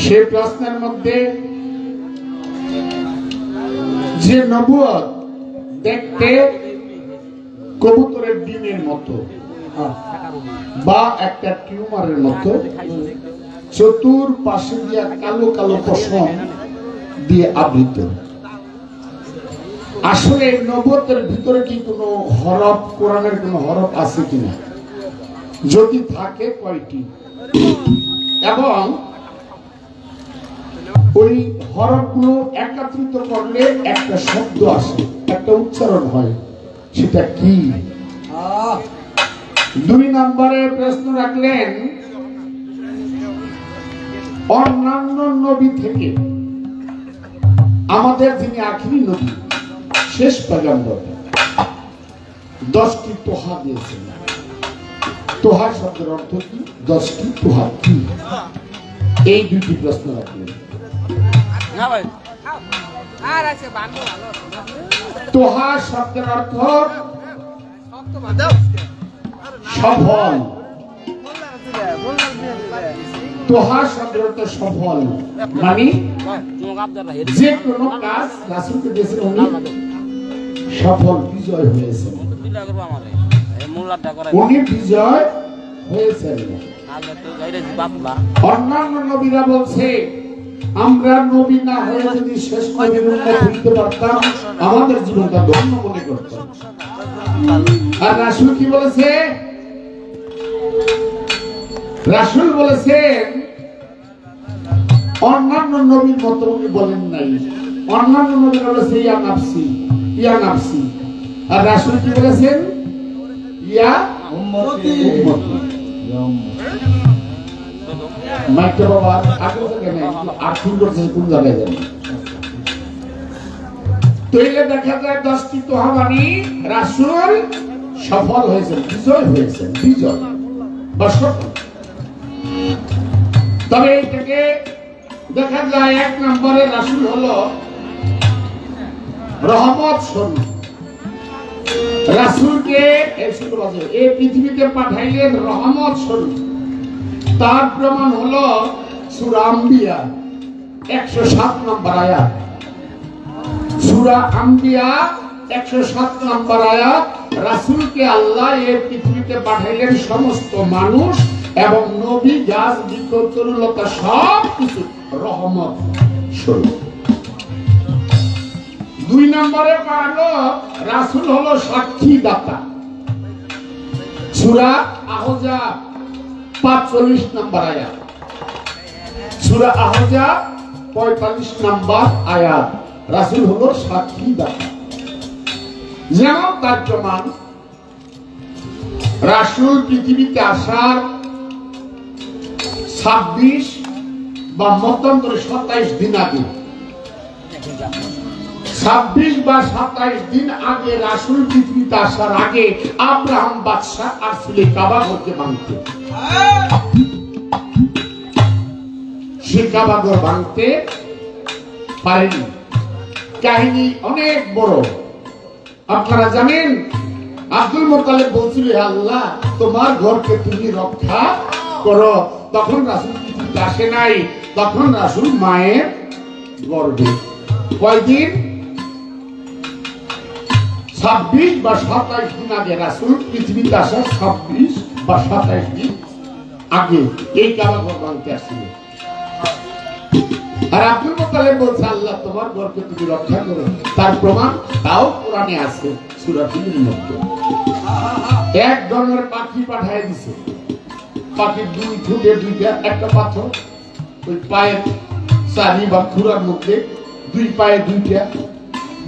Speaker 3: সে প্রশ্নের মধ্যে যে নবুয়ত দেখতে কবুতরের ডিমের মতো বা একটা টিউমারের মতো চতুর্পাশে দিয়ে কালো কালো পশম দিয়ে আবৃত, আসলে নবুয়তের ভিতরে কি কোনো হরফ, কোরআনের কোনো হরফ আছে কিনা, যদি থাকে কয়টি, এবং ওই হরফগুলো একত্রিত করলে একটা শব্দ আসে, একটা উচ্চারণ হয়, সেটা কি? 2 নম্বরে প্রশ্ন রাখলেন অন্যান্য নবী থেকে আমাদের যিনি আখিরি নবী, শেষ পয়গম্বর, 10টি তোহা দিয়েছেন। তোহা শব্দের অর্থ কি? 10টি তোহা কি? এই 2টি প্রশ্ন রাখলেন। তোহা শব্দের অর্থ সফল। তোহা শব্দের অর্থ সফল, মানে যে কোনো কাজ রাসূলকে দিয়েছেন উনি সফল, বিজয় হয়েছেন, উনি বিজয় হয়েছেন। অন্যান্য নবীরা বলছে আমরা নবী না হয়ে যদি শেষ নবীর উম্মত হইতে পারতাম আমাদের জীবনটা ধন্য মনে করতাম। আর রাসূল কি বলেছে? রাসূল বলেছেন অন্যান্য নবীর মতো উনি বলেন নাই। অন্যান্য নবীরা বলেছে ইয়া নাফসি, ইয়া নাফসি, আর রাসূল কি বলেছেন? ইয়া উম্মতি, উম্মতি। মাইকটা বাবা আগে থেকে নেই, আর্থিক করছে কোন জায়গায় যাবে। তৈলে দেখা যায় 10টি তোহা মানে রাসূল সফল হয়েছেন, বিজয় হয়েছেন, বিজয় বা সফল। তবে এটাকে দেখা যায় 1 নম্বরে রাসূল হলো রহমত স্বরূপ। রাসূলকে এই পৃথিবীতে পাঠাইলেন রহমত স্বরূপ। তার প্রমাণ হলো সূরা আম্বিয়া 107 নম্বর আয়াত। সূরা আম্বিয়া 107 নম্বর আয়াত, রাসূলকে আল্লাহ এই পৃথিবীতে পাঠাইলেন সমস্ত মানুষ এবং নবী গাছ বিকল্পতা সব কিছু রহমত স্বরূপ। 2 নম্বরে পারলো রাসূল হলো সাক্ষী দাতা। সূরা আহজাব 45 নম্বর আয়াত, সূরা আহজাব 45 নম্বর আয়াত, রাসূল হলো সাক্ষী দাতা। যেমন তার প্রমাণ রাসূল পৃথিবীতে আসার 26 বা মতান্তরে 27 দিন আগে, 26 বা 27 দিন আগে রাসূল পৃথিবীতে আসার আগে আব্রাহাম বাদশা আসলে কাবা ঘরকে ভাঙতে, সে কাবা ঘর ভাঙতে পারেনি। কাহিনী অনেক বড়। আপনারা জানেন আব্দুল মুত্তালিব বলছিল আল্লাহ তোমার ঘরকে তুমি রক্ষা করো। তখন রাসূল পৃথিবীতে আসে নাই, তখন রাসূল মায়ের গর্ভে। কয়দিন? 26 বা 27 দিন আগে, রাসূল পৃথিবীতে আসার 26 বা 27 দিন আগে এই কাবা ঘর ভাঙতে আসছিল। আর আব্দুল মুত্তালিব বলছে আল্লাহ তোমার ঘরকে তুমি রক্ষা করো। তার প্রমাণ তাও কোরআনে আছে সূরা ফিলের মধ্যে। এক ধরনের পাখি পাঠিয়ে দিছে, পাখির 2 ঠোঁটে 2টা, একটা পাথর ওই পায়ের চারি বা খুরার মধ্যে, 2 পায়ে 2টা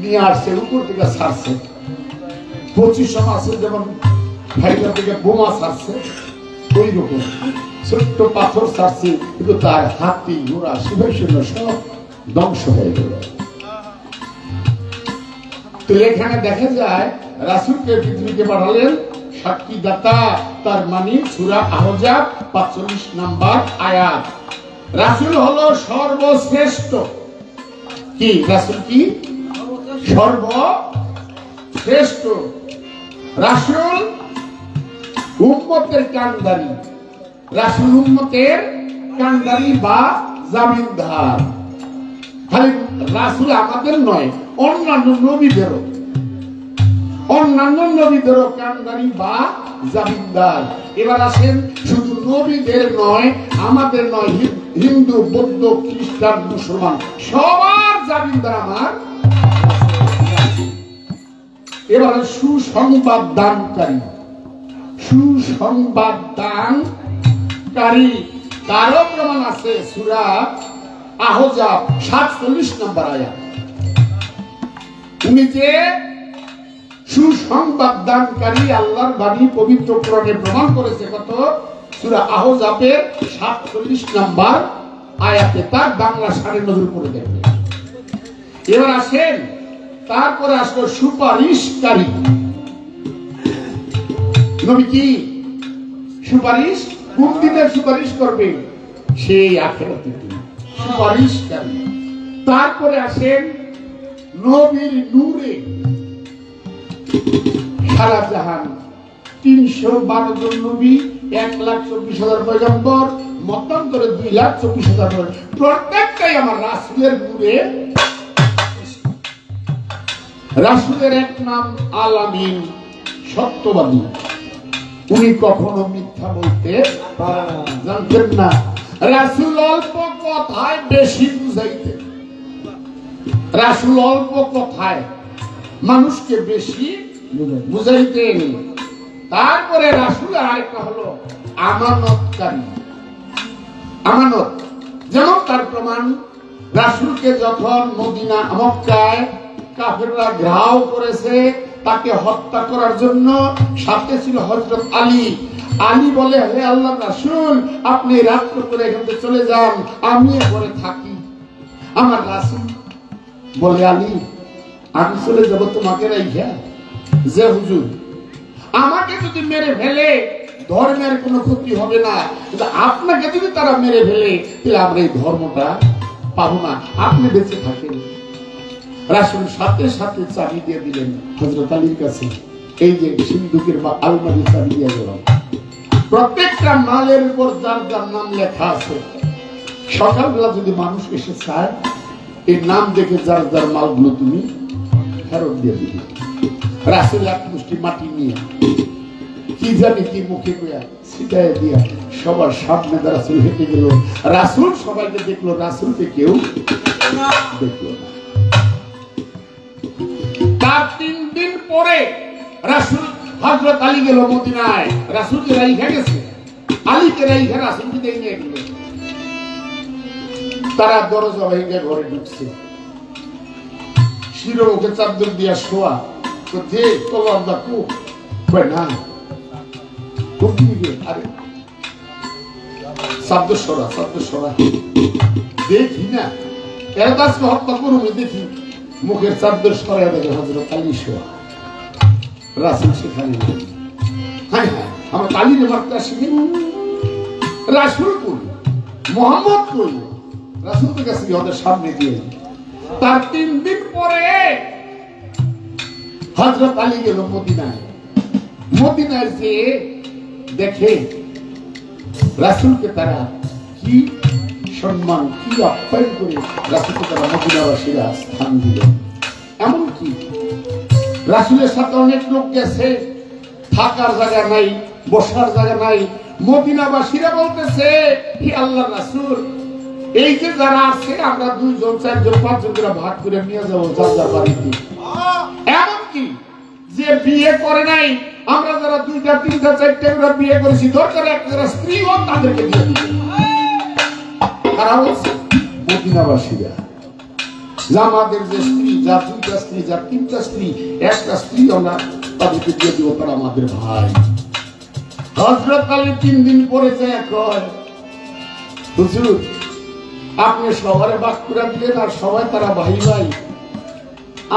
Speaker 3: নিয়ে আসছে, উপর থেকে ছাড়ছে। 25 আছে যেমন ফাইটার থেকে বোমা ছাড়ছে, ওই রকম ছোট্ট পাথর ছাড়ছে, কিন্তু তার হাতি ঘোড়া সিপাহী সৈন্য সব ধ্বংস হয়ে গেল। তো এখানে দেখা যায় রাসূলকে পৃথিবীতে পাঠালেন সাক্ষী দাতা, তার মানে সূরা আহজাব 45 নম্বর আয়াত। রাসূল হলো সর্বশ্রেষ্ঠ। কি রাসূল? কি সর্বশ্রেষ্ঠ রাসূল? উম্মতের কান্ডারি। রাসূল উম্মতের কান্ডারি বা জামিনদার। খালি রাসূল আমাদের নয়, অন্যান্য নবীদেরও কান্ডারি বা জামিনদার। এবার আসেন, শুধু নবীদের নয়, আমাদের নয়, হিন্দু, বৌদ্ধ, খ্রিস্টান, মুসলমান সবার জামিনদার আমার। এবারে সুসংবাদ দানকারী, তারও প্রমাণ আছে সূরা আহজাব 47 নম্বর আয়াত। উনি যে সুসংবাদ দানকারী আল্লাহর বাণী পবিত্র কোরআনে প্রমাণ করেছে। কত? সূরা আহজাবের 47 নম্বর আয়াতে। তার বাংলা সাড়ে নজর করে দেখবে। এবার আসেন, তারপরে আসলো সুপারিশকারী। নবী কি সুপারিশ? কোন দিনে সুপারিশ করবে? সেই আখিরাতে সুপারিশকারী। তারপরে আসেন নবীর নূরে সারা জাহান 312 জন নবী, 1,24,000 পয়গম্বর, মতান্তরে 2,24,000। প্রত্যেকটাই আমার রাসূলের নূরে। রাসূলের এক নাম আল আমিন, সত্যবাদী। উনি কখনো মিথ্যা বলতে জানতেন না। রাসূল অল্প কথায় বেশি বুঝাইতেন। রাসূল অল্প কথায় মানুষকে বেশি বুঝাইতেন। তারপরে রাসূলের আরেকটা হলো আমানতকারী। আমানত, যেমন তার প্রমাণ, রাসূলকে যখন মদিনা মক্কায় কাফেররা ঘেরাও করেছে তাকে হত্যা করার জন্য, সাথে ছিল হযরত আলী। আলী বলে, হে আল্লাহর রাসূল, আপনি রাত্রে করে এখান থেকে চলে যান, আমি ঘরে থাকি। আমার রাসূল বলে, আলী, আমি চলে যাব তোমাকে রাইখা? যে হুজুর, আমাকে যদি মেরে ফেলে ধর্মের কোনো ক্ষতি হবে না, কিন্তু আপনাকে যদি তারা মেরে ফেলে তাহলে আমরা এই ধর্মটা পাবো না, আপনি বেঁচে থাকেন। রাসূল সাথে সাথে চাবি দিয়ে দিলেন হযরত আলীর কাছে। এই যে সিন্ধুকের বা আলমারির চাবি দিয়ে গেলাম। প্রত্যেকটা মালের উপর যার যার নাম লেখা আছে। সকালবেলা যদি মানুষ এসে চায়, এই নাম দেখে যার যার মালগুলো তুমি ফেরত দিয়ে দিবে। রাসূল এক মুষ্টি মাটি নিয়ে কি জানি কি মুখে কইয়া ছিটায় দিয়া সবার সামনে রাসূল হেঁটে গেল। রাসূল সবাইকে দেখলো, রাসূলকে কেউ দেখলো না। তার 3 দিন পরে রাসূল হযরত আলী গেল মদিনায়। রাসূলকে রাইখা গেছে, আলীকে রাইখা রাসূলকে দিয়ে নিয়ে গেল। তারা দরজা ভেঙে ঘরে ঢুকছে, শিরোমুখে চাদর দিয়া শোয়া। তো যে তোমার দাকু না আরে শব্দ সরা দেখি না, এরদাসকে হত্যা করুন, দেখি মুখের চাদর সরাই দেখে হযরত আলী শোয়া। রাসূল সেখানে হ্যাঁ আমরা আলীর বার্তা শিখি। রাসূল কই, মুহাম্মদ কই? রাসূলের কাছে ওদের সামনে দিয়ে। তার 3 দিন পরে হযরত আলী গেল মদিনায়। মদিনায় যে দেখে রাসূলকে তারা কি সম্মান, কি আপ্যায়ন করে রাসূলকে তারা মদিনাবাসীরা স্থান দিল। এমনকি রাসূলের সাথে অনেক লোক গেছে, থাকার জায়গা নাই, বসার জায়গা নাই। মদিনাবাসীরা বলতেছে, হে আল্লাহর রাসূল, এই যে যারা আছে আমরা 2 জন 4 জন 5 জন করে ভাগ করে নিয়ে যাবো যার যার বাড়িতে। এমনকি যে বিয়ে করে নাই, আমরা যারা 2টা 3টা 4টা করে বিয়ে করেছি, দরকার একটা স্ত্রী হোক, তাদেরকে দিয়ে দিবে। তারা বলছে মদিনাবাসীরা, আমাদের যে স্ত্রী, যার 2টা স্ত্রী, যার 3টা স্ত্রী, একটা স্ত্রী আমরা তাদেরকে দিয়ে দিব, তারা আমাদের ভাই। হযরত আলী 3 দিন পরে যায় কয়, হুজুর আপনি সবারে বাক করে দিলেন আর সবাই তারা ভাই ভাই,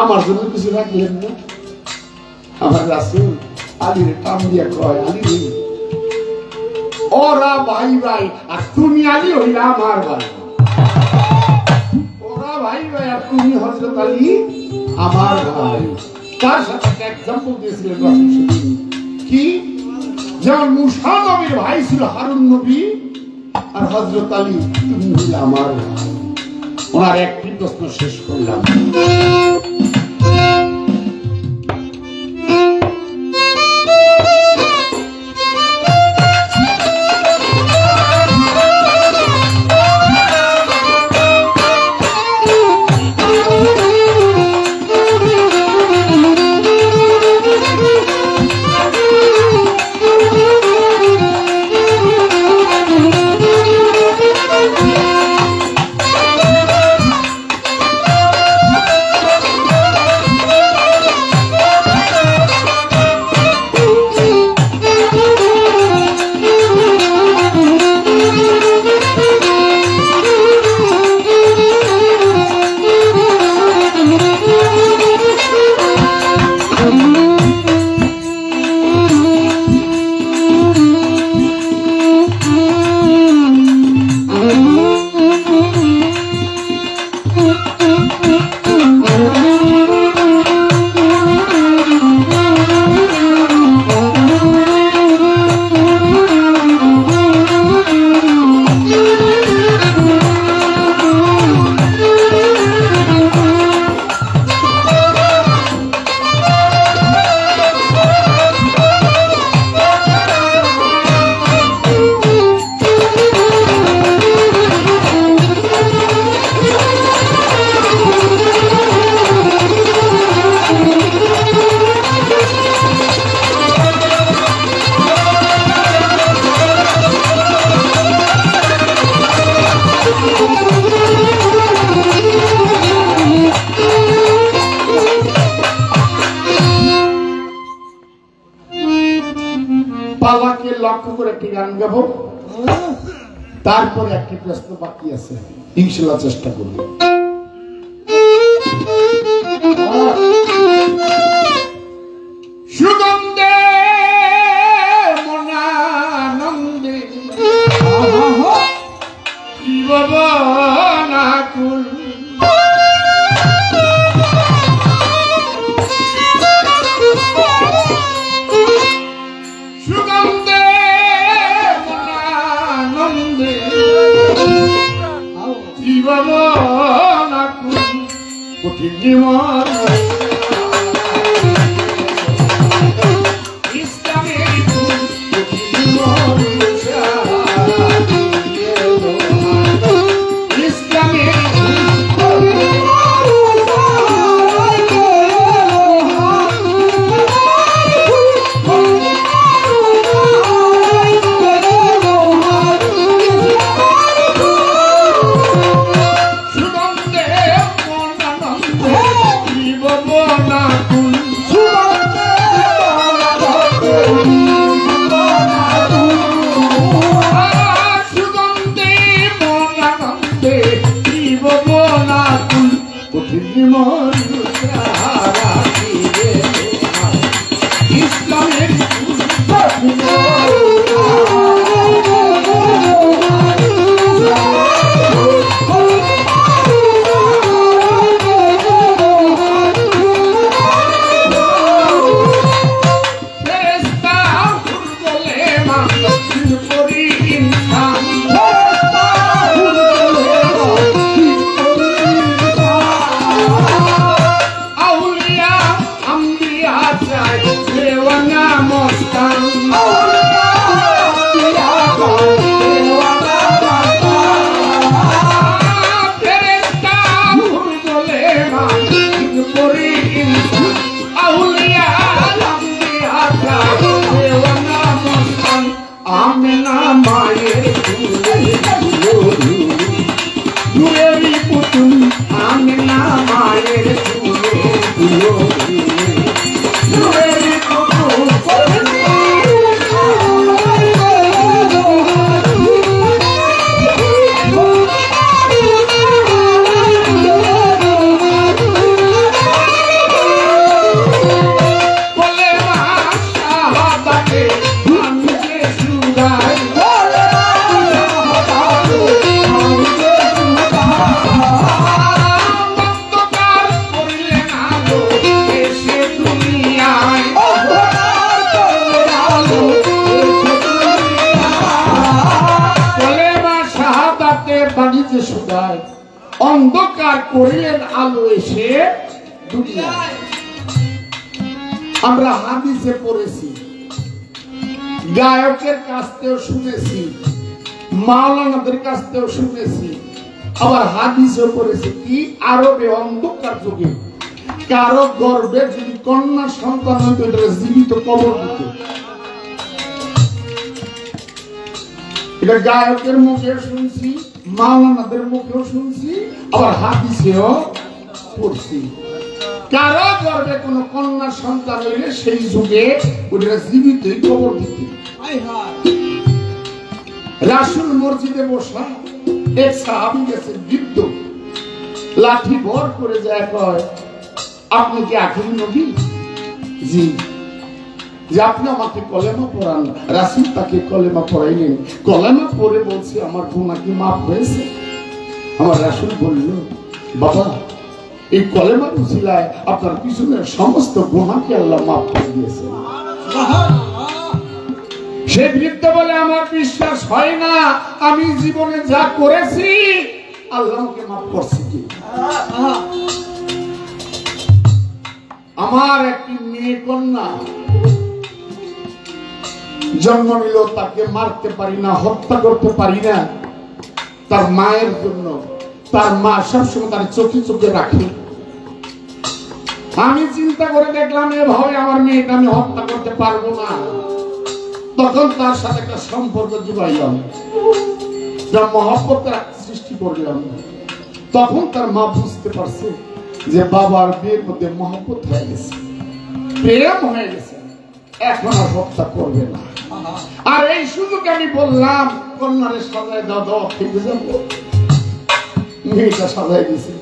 Speaker 3: আমার জন্য কিছু রাখলেন না? আমার রাসূল আলীর টান দিয়া কয়, আলী ওরা ভাই ভাই আর তুমি আলী হইলা আমার ভাই। ওরা ভাই ভাই আর তুমি হযরত আলী আমার ভাই। তার সাথে একটা एग्जांपल দিয়েছিলেন রাসূল। কি? যেমন মুসা নবীর ভাই ছিল হারুন নবী, আর হযরত আলী তুমি হলে আমার ভাই। ওনার একটি প্রশ্ন শেষ করলাম। পালাকে লক্ষ্য করে একটি গান গাবো, তারপরে একটি প্রশ্ন বাকি আছে, ইনশাআল্লাহ চেষ্টা করব। সুগন্ধে মনানন্দে জীবনাকুল সুগন্ধে মনানন্দে জীবনাকুল কঠিন জীবন যে সুদায় অন্ধকার করিলেন আলো এসে দুনিয়ায়। আমরা হাদিসে পড়েছি, গায়কের কাছ থেকেও শুনেছি, মাওলানাদের কাছ থেকেও শুনেছি, আবার হাদিসও পড়েছি কি আরবে অন্ধকার যুগে কারো গর্ভে যদি কন্যা সন্তান হইতো এটা জীবিত কবর দিত। এটা গায়কের মুখে শুনছি, মাওলানাদের মুখেও শুনছি, আবার হাদিসেও পড়ছি। কারো গর্ভে কোন কন্যা সন্তান হইলে সেই যুগে ওটা জীবিতই কবর দিত। রাসূল মসজিদে বসা এক সাহাবী গেছে বৃদ্ধ, লাঠি ভর করে যায়, কয় আপনি কি আখিরি নবী? জি। যে আপনি আমাকে কলেমা পড়ান। রাসূল তাকে কলেমা পড়াইলেন। কলেমা পড়ে বলছে আমার গুনাহ কি মাফ হয়েছে? আমার রাসূল বলল, বাবা এই কলেমার উসিলায় আপনার পিছনের সমস্ত গুনাহকে আল্লাহ মাফ করে দিয়েছে। সে বৃদ্ধ বলে আমার বিশ্বাস হয় না, আমি জীবনে যা করেছি আল্লাহ আমাকে মাফ করছে কি? আমার একটি মেয়ে কন্যা জন্ম নিল, তাকে মারতে পারি না, হত্যা করতে পারি না, তার মায়ের জন্য। তার মা সবসময় তার চোখে চোখে রাখে। আমি চিন্তা করে দেখলাম এভাবে আমার মেয়েকে আমি হত্যা করতে পারবো না। তখন তার সাথে একটা সম্পর্ক জুড়াইলাম, যা মহব্বতের সৃষ্টি করলাম। তখন তার মা বুঝতে পারছে যে বাবার বিয়ের মধ্যে মহব্বত হয়ে গেছে, প্রেম হয়ে গেছে, এখন আর হত্যা করবে না। আর এই সুযোগ আমি বললাম কন্যারে সাজায় দাও, দাও ঠিক যাবো। মেয়েটা সাজাই দিছে,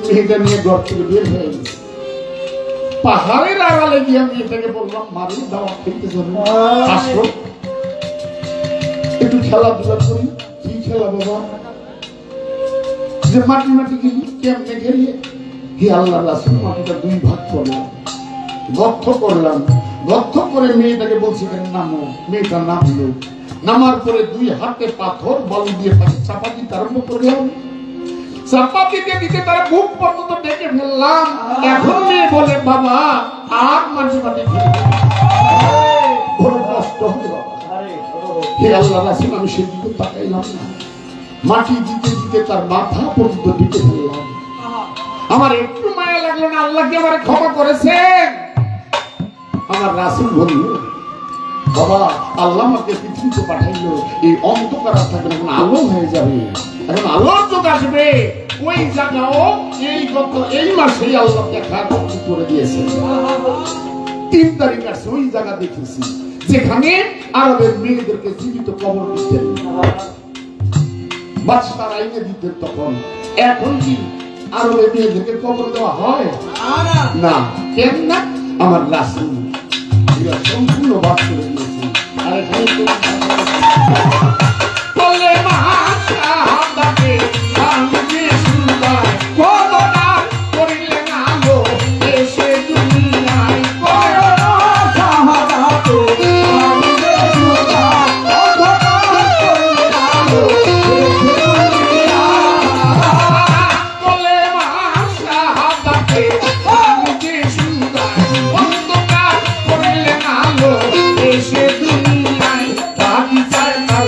Speaker 3: মেয়েটা নিয়ে ঘর থেকে বের হয়ে গেছে। পাহাড়ের আড়ালে গিয়ে মেয়েটাকে বললাম মারি দাও খেলতে যাবো, আসো একটু খেলাধুলা করি। কি খেলা বাবা? যে মাটি মাটি কেমনে খেলিয়ে হে আল্লাহ রাসূল মাটিটা দুই ভাগ করলাম, গর্ত করলাম, গর্ত করে মেয়েটাকে বলছি নামো। মেয়েটা নামলো, নামার পরে দুই হাতে পাথর বালু দিয়ে তাকে চাপা দিতে আরম্ভ করলাম। চাপা দিতে দিতে তারা বুক পর্যন্ত ডেকে ফেললাম। এখন মেয়ে বলে বাবা আর মাটি মাটি খেলবে, বড় কষ্ট হবে বাবা। হে আল্লাহ রাসূল আমি সেদিকে তাকাইলাম না, মাটি দিতে দিতে তার মাথা পর্যন্ত ডেকে ফেললাম। আমার একটু মায়া লাগলো না, আল্লাহ কি আমার ক্ষমা করেছেন? আমার রাসূল বলল বাবা আল্লাহ আমাকে পৃথিবীতে পাঠাইলো, এই অন্ধকার থাকবে এখন আলো হয়ে যাবে, এখন আলোর যুগ আসবে। ওই জায়গাও এই মাসেই আল্লাহ দেখার করে দিয়েছে। 3 তারিখ আছে, ওই জায়গা দেখেছি যেখানে আরবের মেয়েদেরকে জীবিত কবর দিতেন, বাদশার আইনে দিতেন তখন। এখন কি আরবের মেয়েদেরকে কবর দেওয়া হয় না? কেন না? আমার রাসূল সম্পূর্ণ বাদ করে দিয়েছে। আর এখানে বলে মাশাআল্লাহকে আমি সুন্দর করোনা করিলে না গো এসে দুনিয়ায় করোনা সাহাবাতে আমি সুন্দর করোনা করিলে না গো এসে দুনিয়ায় বলে মাশাআল্লাহকে আমি সুন্দর অন্ধকার করিলে না গো এসে দুনিয়ায় বাকি চায় তার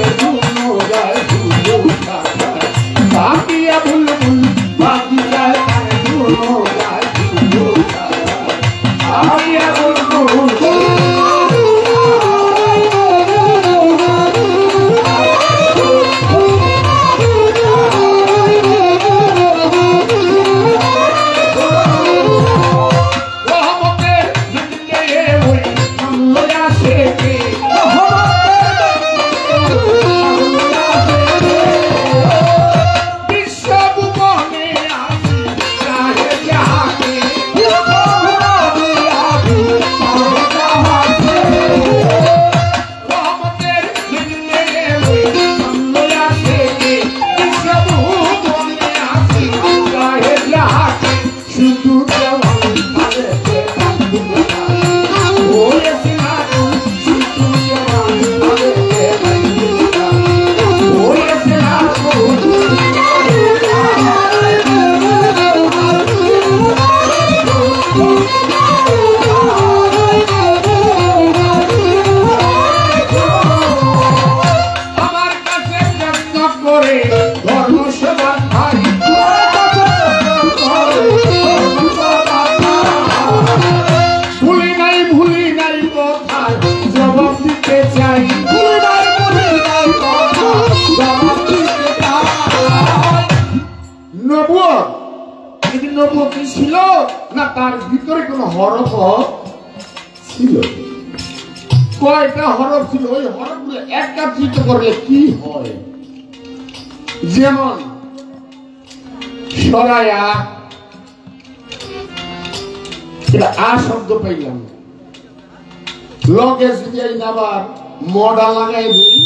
Speaker 3: ছিল না তার ভিতরে কোনো হরফ ছিল? কয়টা হরফ ছিল? ওই হরফগুলো একত্রিত করলে কি হয়? যেমন সরায়া, এটা আ শব্দ পাইলাম, লগে যদি আবার মডা লাগাই দিই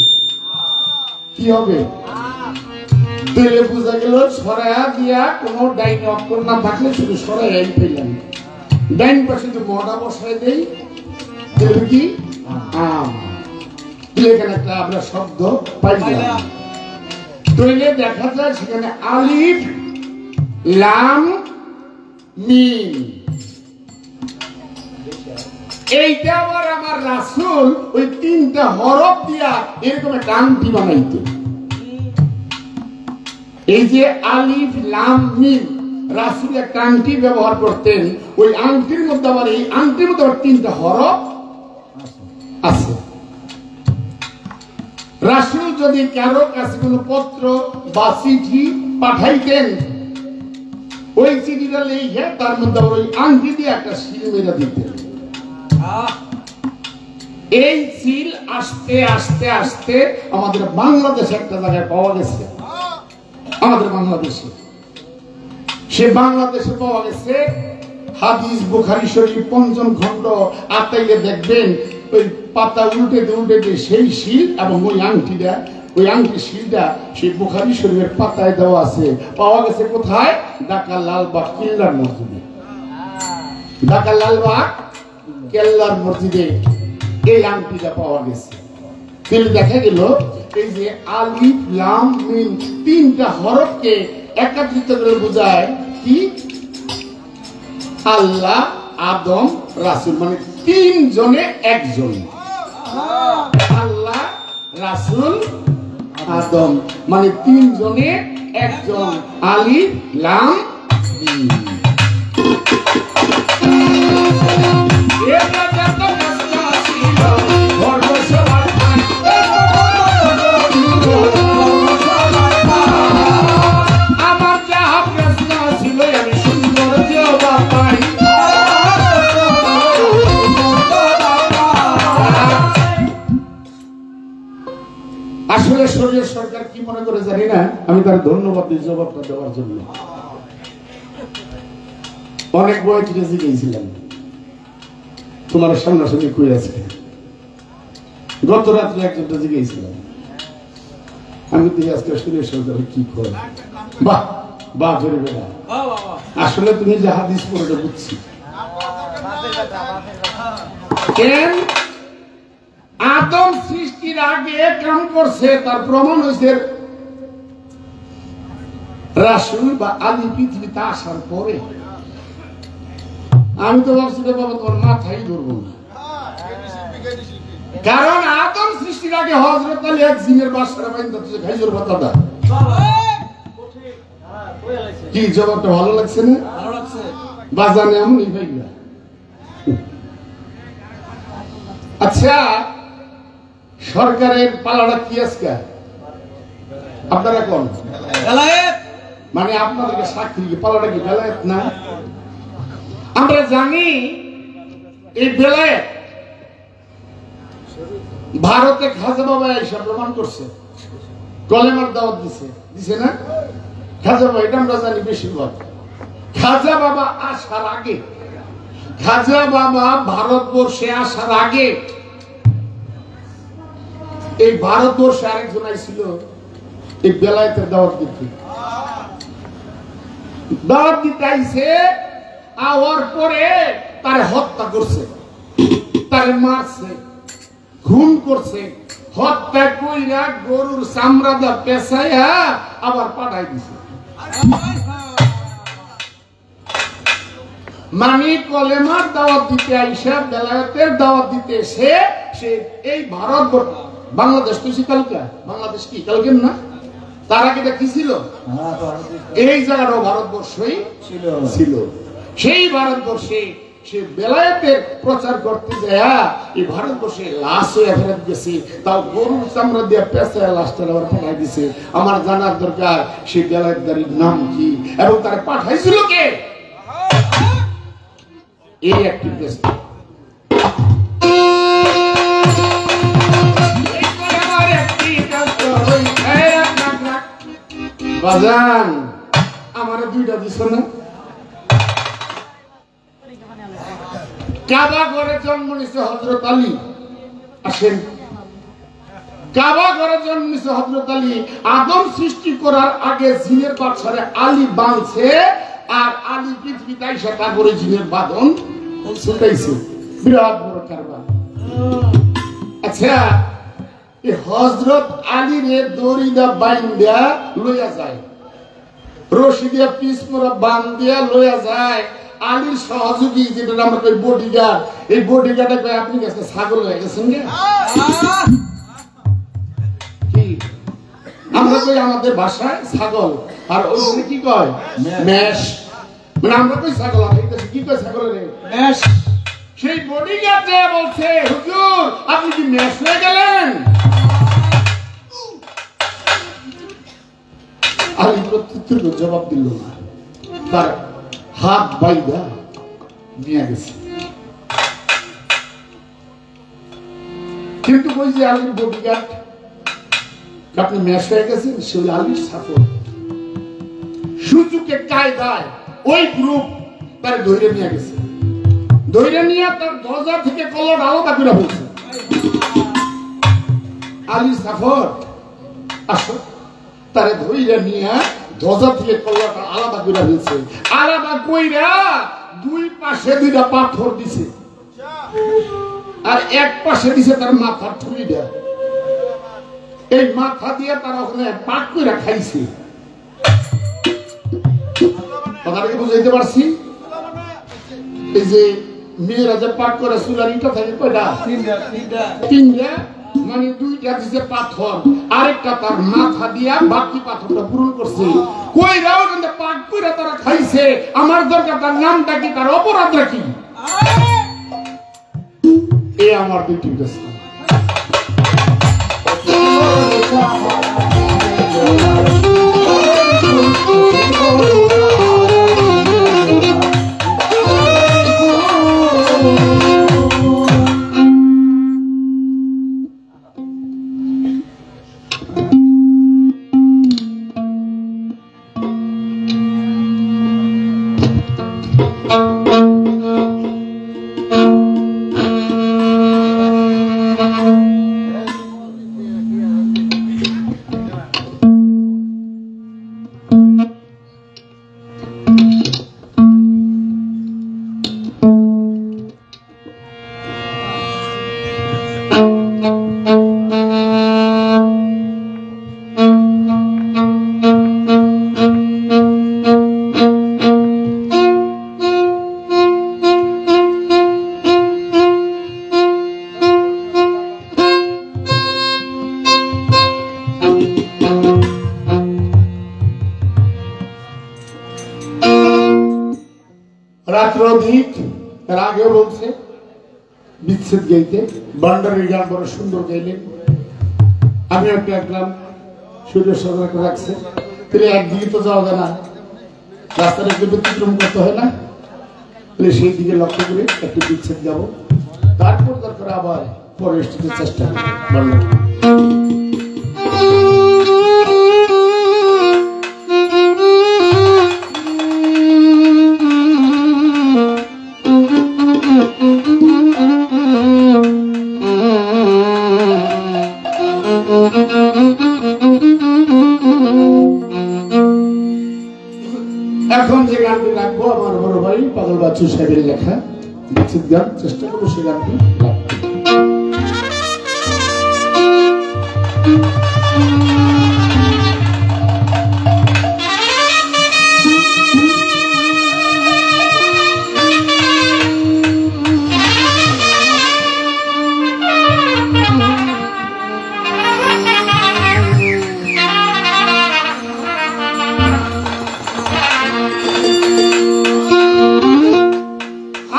Speaker 3: কি হবে? তাহলে বোঝা গেল সরায়া দিয়া কোনো ডাইন অক্ষর না থাকলে শুধু সরায়াই পেলাম। ডাইন পাশে যদি মডা বসাই দেই তাহলে কি আম, এখানে একটা আমরা শব্দ পাইলাম। তাহলে দেখা যায় সেখানে আলিফ লাম মিম, এইটা আবার আমার রাসূল ওই তিনটা হরফ দিয়া এরকম একটা আংটি বানাইতেন। এই যে আলিফ লাম মিম, রাসূল একটা আংটি ব্যবহার করতেন। ওই আংটির মধ্যে আবার এই আংটির মধ্যে আবার তিনটা হরফ আছে। রাসূল যদি কারো কাছে কোনো পত্র বা চিঠি পাঠাইতেন, ওই চিঠিটা লিখে তার মধ্যে ওই আংটি দিয়ে একটা সিল মেরে দিতেন। এই সিল আস্তে আস্তে আস্তে আমাদের বাংলাদেশে একটা জায়গায় পাওয়া গেছে। আমাদের বাংলাদেশে, সে বাংলাদেশে পাওয়া গেছে হাদিস বুখারী শরীফ পঞ্চম খণ্ড, আতাইলে দেখবেন ওই পাতা উল্টে উল্টে সেই শিল এবং ওই আংটিটা, ওই আংটির শিলটা সেই বুখারী শরীফের পাতায় দেওয়া আছে। পাওয়া গেছে কোথায়? ঢাকা লালবাগ কেল্লার মসজিদে। ঢাকা লালবাগ কেল্লার মসজিদে এই আংটিটা পাওয়া গেছে। তাহলে দেখা গেল এই যে আলিফ লাম মিম তিনটা হরফকে একত্রিত করে বোঝায় কি? আল্লাহ, আদম, রাসূল, মানে তিনজনে একজন। আল্লাহ, রাসূল, আদম, মানে তিনজনে একজন। আলিফ লাম মিম। আমার যাহা প্রশ্ন ছিল আমি সুন্দর জবাব পাই। আসলে শরীর সরকার কি মনে করে জানি না, আমি তার ধন্যবাদ দিই জবাবটা দেওয়ার জন্য। অনেক বই চিঠি গিয়েছিলাম, তোমার সামনাসামনি কই আছে। গত রাত্রে একজনটা জিজ্ঞেসছিলাম, আমি তো আজকে শরীর সরকার কি করে। বাহ বাহ করে বেড়া, আসলে তুমি যে হাদিস পড়ে বুঝছি। কেন আদম সৃষ্টির আগে কাম করছে তার প্রমাণ হয়েছে রাসূল বা আলী পৃথিবীতে আসার পরে। আমি তো ভাবছি বাবা তোমার মাথায় ধরবো না, কারণ আদম সৃষ্টির আগে হযরত আলী এক জিনের বাসায় বাইন্দা তুই খাইজুর পাতাটা। কি জবাবটা ভালো লাগছে না? ভালো লাগছে বাজানে এমনই ভাইয়া। আচ্ছা, সরকারের পালাটা কি আজকে আপনারা কোন বেলায়েত, মানে আপনাদেরকে সাক্ষী পালাটা কি বেলায়েত না? আমরা জানি এই বেলায়েত ভারতে খাজা বাবা এসে প্রমাণ করছে, কলেমার দাওয়াত দিছে না খাজা বাবা, এটা আমরা জানি বেশিরভাগ। খাজা বাবা আসার আগে, খাজা বাবা ভারতবর্ষে আসার আগে এই ভারতবর্ষে আরেকজন আইছিল এই বেলায়েতের দাওয়াত দিতে। দাওয়াত দিতে আইছে, আওয়ার পরে তারে হত্যা করছে, তারে মারছে, খুন করছে, হত্যা কইরা গরুর চামড়া দা পেছাইয়া আবার পাঠাই দিছে। মানে কলেমার দাওয়াত দিতে আইসা বেলায়েতের দাওয়াত দিতে সে এই ভারত বাংলাদেশ তো কালকে, বাংলাদেশ কি কালকে না, তার আগে কি ছিল? এই জায়গাটাও ভারতবর্ষই ছিল। সেই ভারতবর্ষে সে বেলায়েতের প্রচার করতে যায় এই ভারতবর্ষে লাশ হয়ে ফেরত গেছে, তাও গরুর চামড়া দিয়ে পেঁচায় লাশটা আবার পাঠাই দিছে। আমার জানার দরকার সেই বেলায়েতদারির নাম কি এবং তারা পাঠাইছিল কে? এই একটি প্রশ্ন। বাজান আমার দুইটা দিছ না? কাবা ঘরে জন্ম নিছে হযরত আলী। আসেন, কাবা ঘরে জন্ম নিছে হযরত আলী। আদম সৃষ্টি করার আগে জিনের বাদশারে আলী বাঁধছে, আর আলী পৃথিবীতে আইসা তারপরে জিনের বাঁধন ছুটাইছে। বিরাট বড় কারবার। আচ্ছা, এই হযরত আলী রে দড়িদা বাইন্দা লইয়া যায়, রশি দিয়া পিস মোড়া বান্ধিয়া লইয়া যায়। আলীর সহযোগী যেটা আমরা কই বডিগার্ড, এই বডিগার্ডে কই আপনি কাছে ছাগল হয়ে গেছেন গে? কি আমরা কই আমাদের ভাষায় ছাগল, আর ওইখানে কি কয়? মেষ। মানে আমরা কই ছাগল, আর এই দেশে কি কয় ছাগল রে? মেষ। সেই বডিগার্ড যে বলছে, হুজুর আপনি কি মেষ হয়ে গেলেন? আলী প্রত্যুত্তর জবাব দিল না, তার হাত বাইদা নিয়ে গেছে। কিন্তু ওই যে আলীর বডিগার্ড, আপনি মেষ হয়ে গেছেন, সে আলীর সাপোর্ট। সুযোগে কায়দায় ওই গ্রুপ তার ধরে নিয়ে গেছে, ধরে নিয়ে তার দরজা থেকে কলর আলাদা করে বলছে, আলীর সাপোর্ট আসো। তারে ধইরা নিয়ে ধ্বজা থেকে কল্লাটা আলাদা করে দিয়েছে। আলাদা কইরা দুই পাশে দুইটা পাথর দিছে, আর এক পাশে দিছে তার মাথার ঠুলিটা। এই মাথা দিয়ে তারা ওখানে পাক করে খাইছে। কথাটাকে বুঝাইতে পারছি? এই যে মেয়েরা যে পাক করে চুলার ইটা থাকে কয়টা? তিনটা। মানে দুইটা দিছে পাথর, আরেকটা তার মাথা দিয়া বাকি পাথরটা পূরণ করছে। কইরাও কিন্তু পাক করে তারা খাইছে। আমার দরকার তার নামটা কি, তার অপরাধটা কি? এই আমার দুটি প্রশ্ন। রাত্রধিক এর আগে বলছে বিচ্ছেদ গাইতে, বান্ডারের গান বড় সুন্দর গাইলেন। আমি একটা একলাম সূর্য সজাগ রাখছে, তাহলে একদিকে তো যাওয়া যায় না, রাস্তাটা একটু ব্যতিক্রম করতে হয় না? তাহলে সেই দিকে লক্ষ্য করে একটু বিচ্ছেদ যাবো, তারপর দরকার আবার পরে চেষ্টা করবো। এখন যে গানটি রাখবো আমার বড় ভাই পাগল বাচ্চু সাহেবের লেখা বিচ্ছেদ গান, চেষ্টা করবো সে গানটি রাখতে।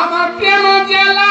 Speaker 3: আমার প্রেম জেলা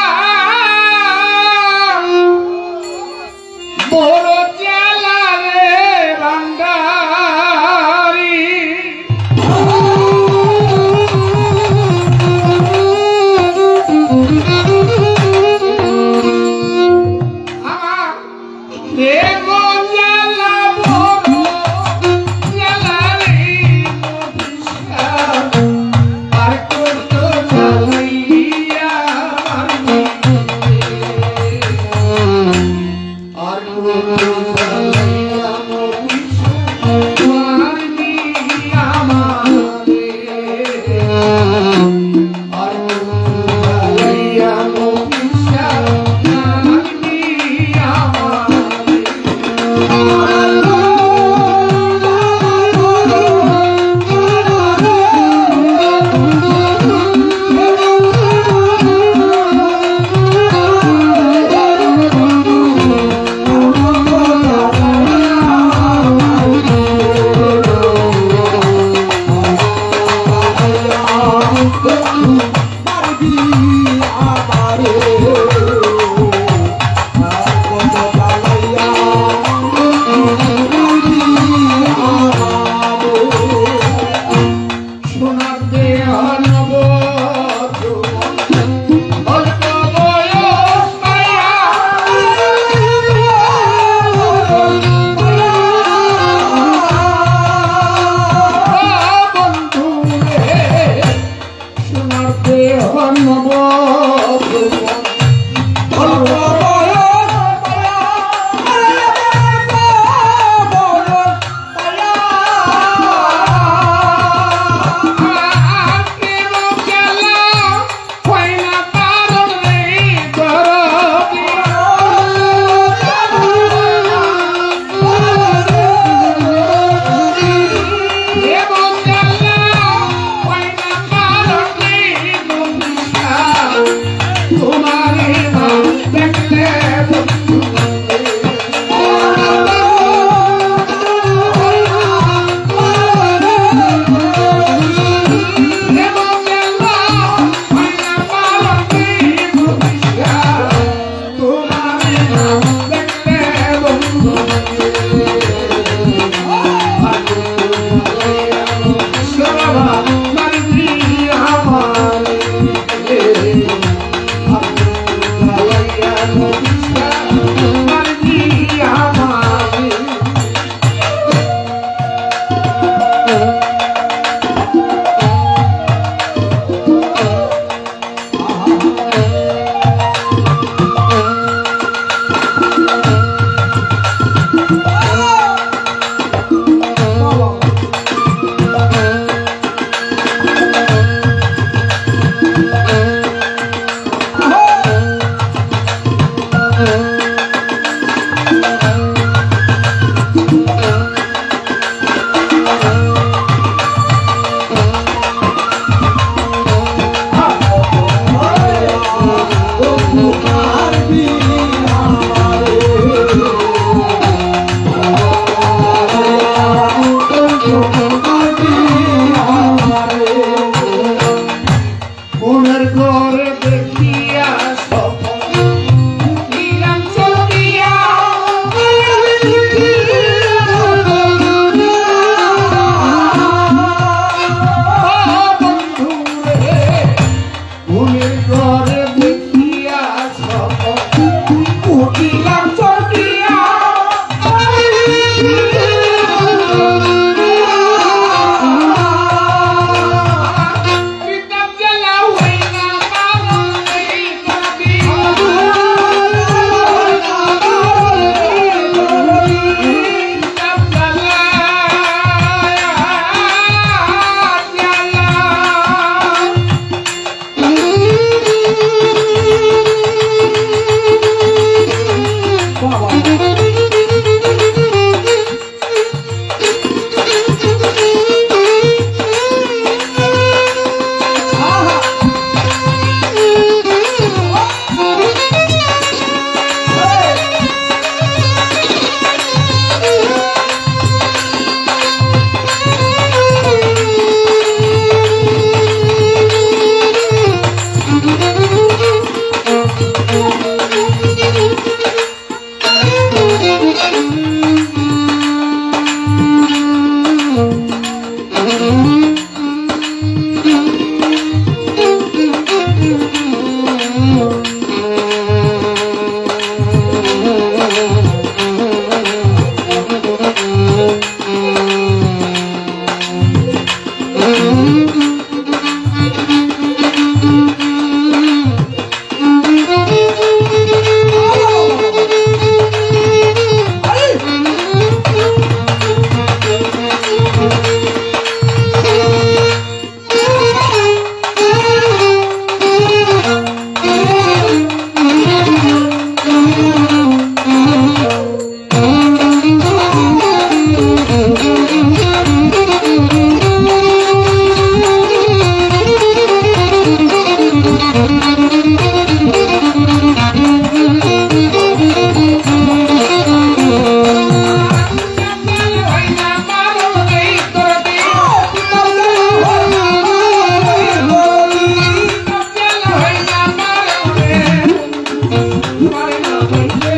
Speaker 3: হইতে